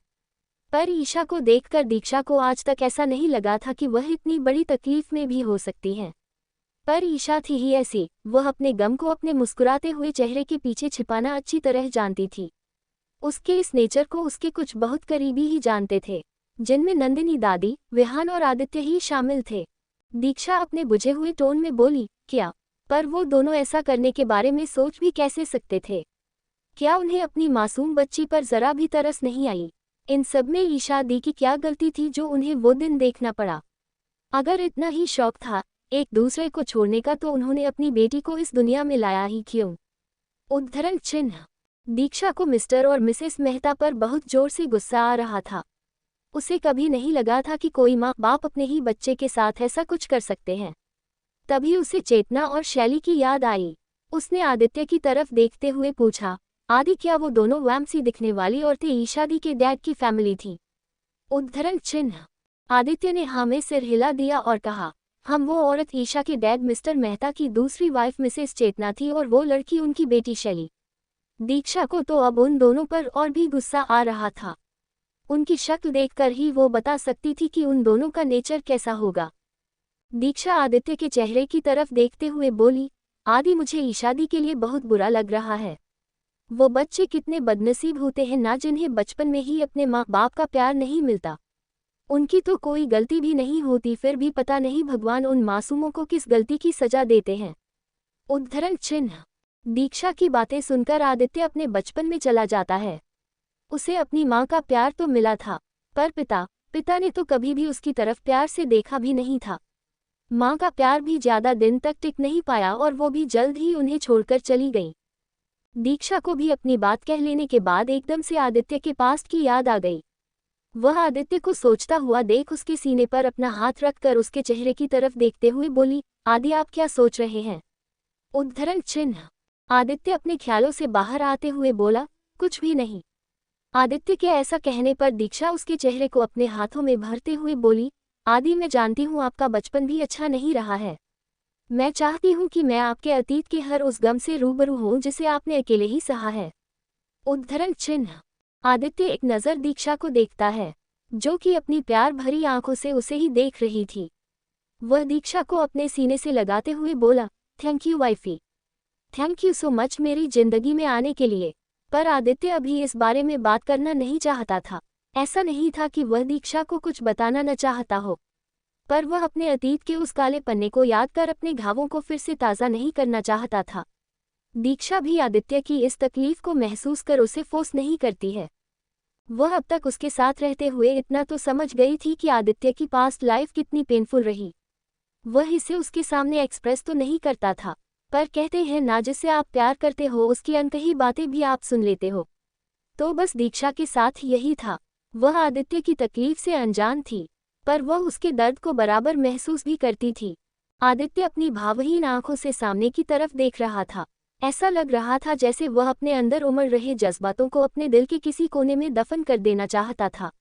Speaker 1: पर ईशा को देखकर दीक्षा को आज तक ऐसा नहीं लगा था कि वह इतनी बड़ी तकलीफ में भी हो सकती है। पर ईशा थी ही ऐसी, वह अपने गम को अपने मुस्कुराते हुए चेहरे के पीछे छिपाना अच्छी तरह जानती थी। उसके इस नेचर को उसके कुछ बहुत करीबी ही जानते थे, जिनमें नंदिनी दादी, विहान और आदित्य ही शामिल थे। दीक्षा अपने बुझे हुए टोन में बोली, क्या? पर वो दोनों ऐसा करने के बारे में सोच भी कैसे सकते थे? क्या उन्हें अपनी मासूम बच्ची पर जरा भी तरस नहीं आई? इन सब में ईशा दी की क्या गलती थी जो उन्हें वो दिन देखना पड़ा? अगर इतना ही शौक था एक दूसरे को छोड़ने का तो उन्होंने अपनी बेटी को इस दुनिया में लाया ही क्यों? उद्धरण चिन्ह। दीक्षा को मिस्टर और मिसेस मेहता पर बहुत जोर से गुस्सा आ रहा था। उसे कभी नहीं लगा था कि कोई माँ बाप अपने ही बच्चे के साथ ऐसा कुछ कर सकते हैं। तभी उसे चेतना और शैली की याद आई। उसने आदित्य की तरफ देखते हुए पूछा, आदि, क्या वो दोनों वैम्सी दिखने वाली औरतें ईशा दी के डैड की फैमिली थी? उद्धरण चिन्ह। आदित्य ने हाँ में सिर हिला दिया और कहा, हम वो औरत ईशा के डैड मिस्टर मेहता की दूसरी वाइफ मिसेस चेतना थी और वो लड़की उनकी बेटी शैली। दीक्षा को तो अब उन दोनों पर और भी गुस्सा आ रहा था। उनकी शक्ल देखकर ही वो बता सकती थी कि उन दोनों का नेचर कैसा होगा। दीक्षा आदित्य के चेहरे की तरफ देखते हुए बोली, आदि, मुझे ईशा दी के लिए बहुत बुरा लग रहा है। वो बच्चे कितने बदनसीब होते हैं ना, जिन्हें बचपन में ही अपने माँ बाप का प्यार नहीं मिलता। उनकी तो कोई गलती भी नहीं होती, फिर भी पता नहीं भगवान उन मासूमों को किस गलती की सजा देते हैं। उद्धरण चिन्ह। दीक्षा की बातें सुनकर आदित्य अपने बचपन में चला जाता है। उसे अपनी माँ का प्यार तो मिला था, पर पिता ने तो कभी भी उसकी तरफ प्यार से देखा भी नहीं था। माँ का प्यार भी ज्यादा दिन तक टिक नहीं पाया और वो भी जल्द ही उन्हें छोड़कर चली गई। दीक्षा को भी अपनी बात कह लेने के बाद एकदम से आदित्य के पास्ट की याद आ गई। वह आदित्य को सोचता हुआ देख उसके सीने पर अपना हाथ रखकर उसके चेहरे की तरफ देखते हुए बोली, आदि आप क्या सोच रहे हैं? उद्धरण चिन्ह। आदित्य अपने ख्यालों से बाहर आते हुए बोला, कुछ भी नहीं। आदित्य के ऐसा कहने पर दीक्षा उसके चेहरे को अपने हाथों में भरते हुए बोली, आदि मैं जानती हूँ आपका बचपन भी अच्छा नहीं रहा है। मैं चाहती हूँ कि मैं आपके अतीत के हर उस गम से रूबरू हूँ जिसे आपने अकेले ही सहा है। उद्धरण चिन्ह। आदित्य एक नज़र दीक्षा को देखता है, जो कि अपनी प्यार भरी आंखों से उसे ही देख रही थी। वह दीक्षा को अपने सीने से लगाते हुए बोला, thank you wifey. Thank you so much मेरी जिंदगी में आने के लिए। पर आदित्य अभी इस बारे में बात करना नहीं चाहता था। ऐसा नहीं था कि वह दीक्षा को कुछ बताना न चाहता हो, पर वह अपने अतीत के उस काले पन्ने को याद कर अपने घावों को फिर से ताज़ा नहीं करना चाहता था। दीक्षा भी आदित्य की इस तकलीफ को महसूस कर उसे फोर्स नहीं करती है। वह अब तक उसके साथ रहते हुए इतना तो समझ गई थी कि आदित्य की पास्ट लाइफ कितनी पेनफुल रही। वह इसे उसके सामने एक्सप्रेस तो नहीं करता था, पर कहते हैं ना, जिससे आप प्यार करते हो उसकी अनकही बातें भी आप सुन लेते हो। तो बस दीक्षा के साथ यही था। वह आदित्य की तकलीफ से अनजान थी, पर वह उसके दर्द को बराबर महसूस भी करती थी। आदित्य अपनी भावहीन आंखों से सामने की तरफ देख रहा था। ऐसा लग रहा था जैसे वह अपने अंदर उमड़ रहे जज्बातों को अपने दिल के किसी कोने में दफन कर देना चाहता था।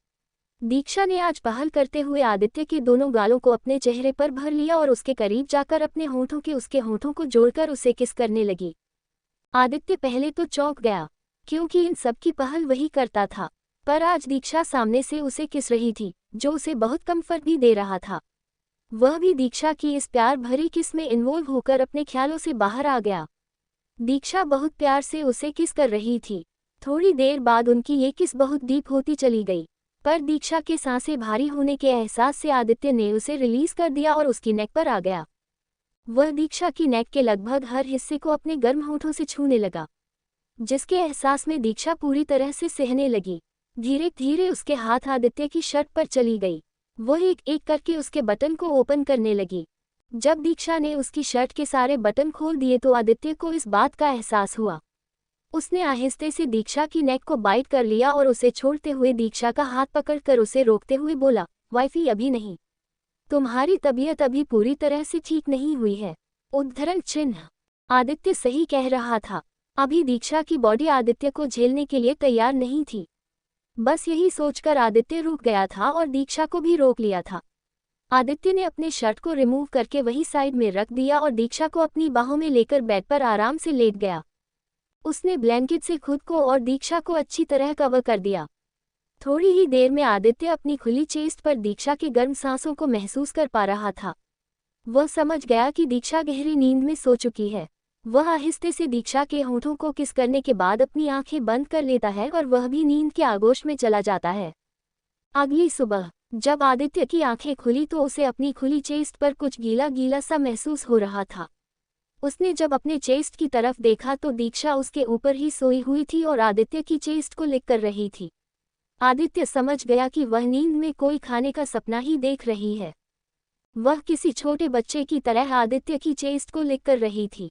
Speaker 1: दीक्षा ने आज पहल करते हुए आदित्य के दोनों गालों को अपने चेहरे पर भर लिया और उसके करीब जाकर अपने होठों के उसके होठों को जोड़कर उसे किस करने लगी। आदित्य पहले तो चौंक गया, क्योंकि इन सब की पहल वही करता था, पर आज दीक्षा सामने से उसे किस रही थी, जो उसे बहुत कम्फर्ट भी दे रहा था। वह भी दीक्षा की इस प्यार भरी किस में इन्वॉल्व होकर अपने ख्यालों से बाहर आ गया। दीक्षा बहुत प्यार से उसे किस कर रही थी। थोड़ी देर बाद उनकी ये किस बहुत डीप होती चली गई, पर दीक्षा के सांसें भारी होने के एहसास से आदित्य ने उसे रिलीज कर दिया और उसकी नेक पर आ गया। वह दीक्षा की नेक के लगभग हर हिस्से को अपने गर्म होठों से छूने लगा, जिसके एहसास में दीक्षा पूरी तरह से सहने लगी। धीरे धीरे उसके हाथ आदित्य की शर्ट पर चली गई। वह एक एक करके उसके बटन को ओपन करने लगी। जब दीक्षा ने उसकी शर्ट के सारे बटन खोल दिए तो आदित्य को इस बात का एहसास हुआ। उसने आहिस्ते से दीक्षा की नेक को बाइट कर लिया और उसे छोड़ते हुए दीक्षा का हाथ पकड़कर उसे रोकते हुए बोला, वाइफी अभी नहीं, तुम्हारी तबीयत अभी पूरी तरह से ठीक नहीं हुई है। उद्धरण चिन्ह। आदित्य सही कह रहा था। अभी दीक्षा की बॉडी आदित्य को झेलने के लिए तैयार नहीं थी। बस यही सोचकर आदित्य रुक गया था और दीक्षा को भी रोक लिया था। आदित्य ने अपने शर्ट को रिमूव करके वही साइड में रख दिया और दीक्षा को अपनी बाहों में लेकर बेड पर आराम से लेट गया। उसने ब्लैंकेट से खुद को और दीक्षा को अच्छी तरह कवर कर दिया। थोड़ी ही देर में आदित्य अपनी खुली चेस्ट पर दीक्षा के गर्म सांसों को महसूस कर पा रहा था। वह समझ गया कि दीक्षा गहरी नींद में सो चुकी है। वह आहिस्ते से दीक्षा के होठों को किस करने के बाद अपनी आंखें बंद कर लेता है और वह भी नींद के आगोश में चला जाता है। अगली सुबह जब आदित्य की आंखें खुली तो उसे अपनी खुली चेस्ट पर कुछ गीला गीला सा महसूस हो रहा था। उसने जब अपने चेस्ट की तरफ देखा तो दीक्षा उसके ऊपर ही सोई हुई थी और आदित्य की चेस्ट को लिक कर रही थी। आदित्य समझ गया कि वह नींद में कोई खाने का सपना ही देख रही है। वह किसी छोटे बच्चे की तरह आदित्य की चेस्ट को लिक कर रही थी।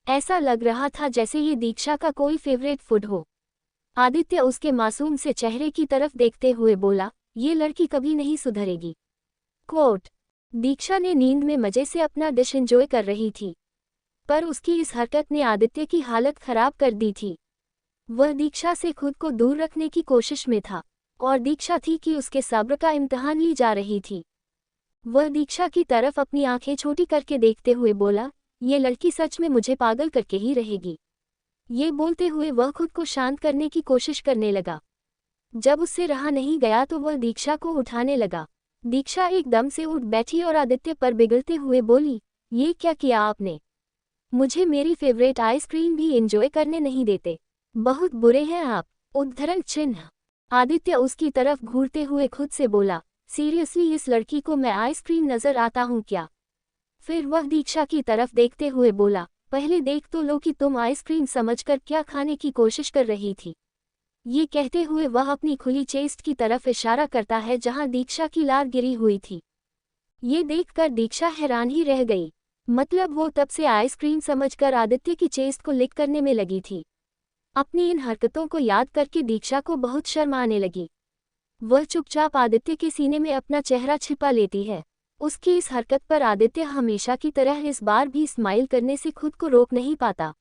Speaker 1: ऐसा लग रहा था जैसे ये दीक्षा का कोई फेवरेट फूड हो। आदित्य उसके मासूम से चेहरे की तरफ देखते हुए बोला, ये लड़की कभी नहीं सुधरेगी। कोट। दीक्षा ने नींद में मजे से अपना डिश एंजॉय कर रही थी, पर उसकी इस हरकत ने आदित्य की हालत खराब कर दी थी। वह दीक्षा से खुद को दूर रखने की कोशिश में था और दीक्षा थी कि उसके सब्र का इम्तिहान ली जा रही थी। वह दीक्षा की तरफ अपनी आंखें छोटी करके देखते हुए बोला, ये लड़की सच में मुझे पागल करके ही रहेगी। ये बोलते हुए वह खुद को शांत करने की कोशिश करने लगा। जब उससे रहा नहीं गया तो वह दीक्षा को उठाने लगा। दीक्षा एकदम से उठ बैठी और आदित्य पर बिगड़ते हुए बोली, ये क्या किया आपने? मुझे मेरी फेवरेट आइसक्रीम भी एंजॉय करने नहीं देते। बहुत बुरे हैं आप। उद्धरण चिन्ह। आदित्य उसकी तरफ घूरते हुए खुद से बोला, सीरियसली इस लड़की को मैं आइसक्रीम नजर आता हूँ क्या? फिर वह दीक्षा की तरफ देखते हुए बोला, पहले देख तो लो कि तुम आइसक्रीम समझकर क्या खाने की कोशिश कर रही थी। ये कहते हुए वह अपनी खुली चेस्ट की तरफ इशारा करता है जहां दीक्षा की लार गिरी हुई थी। ये देखकर दीक्षा हैरान ही रह गई। मतलब वो तब से आइसक्रीम समझकर आदित्य की चेस्ट को लिक करने में लगी थी। अपनी इन हरकतों को याद करके दीक्षा को बहुत शर्म आने लगी। वह चुपचाप आदित्य के सीने में अपना चेहरा छिपा लेती है। उसकी इस हरकत पर आदित्य हमेशा की तरह इस बार भी स्माइल करने से खुद को रोक नहीं पाता।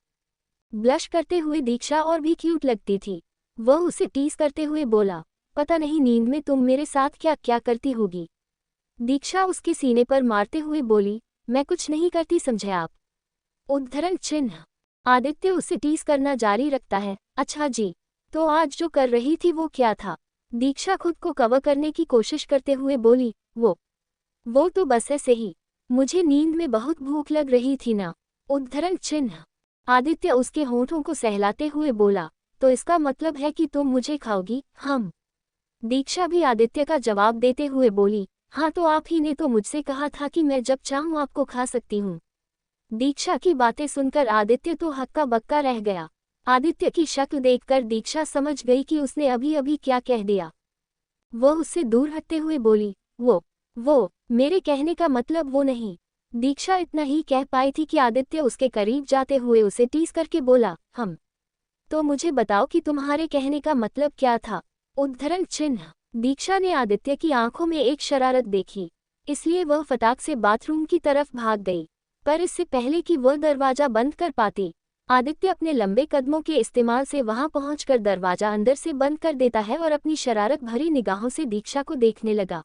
Speaker 1: ब्लश करते हुए दीक्षा और भी क्यूट लगती थी। वह उसे टीज करते हुए बोला, पता नहीं नींद में तुम मेरे साथ क्या क्या करती होगी। दीक्षा उसके सीने पर मारते हुए बोली, मैं कुछ नहीं करती समझे आप। उद्धरण चिन्ह। आदित्य उसे टीज करना जारी रखता है, अच्छा जी, तो आज जो कर रही थी वो क्या था। दीक्षा खुद को कवर करने की कोशिश करते हुए बोली, वो तो बस ऐसे ही, मुझे नींद में बहुत भूख लग रही थी ना। उद्धरण चिन्ह। आदित्य उसके होंठों को सहलाते हुए बोला, तो इसका मतलब है कि तुम मुझे खाओगी। हम। दीक्षा भी आदित्य का जवाब देते हुए बोली, हाँ तो आप ही ने तो मुझसे कहा था कि मैं जब चाहूँ आपको खा सकती हूँ। दीक्षा की बातें सुनकर आदित्य तो हक्का बक्का रह गया। आदित्य की शक्ल देखकर दीक्षा समझ गई कि उसने अभी अभी क्या कह दिया। वह उससे दूर हटते हुए बोली, वो मेरे कहने का मतलब वो नहीं। दीक्षा इतना ही कह पाई थी कि आदित्य उसके करीब जाते हुए उसे टीस करके बोला, हम। तो मुझे बताओ कि तुम्हारे कहने का मतलब क्या था। उद्धरण चिन्ह। दीक्षा ने आदित्य की आंखों में एक शरारत देखी, इसलिए वह फटाक से बाथरूम की तरफ भाग गई। पर इससे पहले कि वह दरवाजा बंद कर पाती, आदित्य अपने लंबे कदमों के इस्तेमाल से वहां पहुंचकर दरवाजा अंदर से बंद कर देता है और अपनी शरारत भरी निगाहों से दीक्षा को देखने लगा।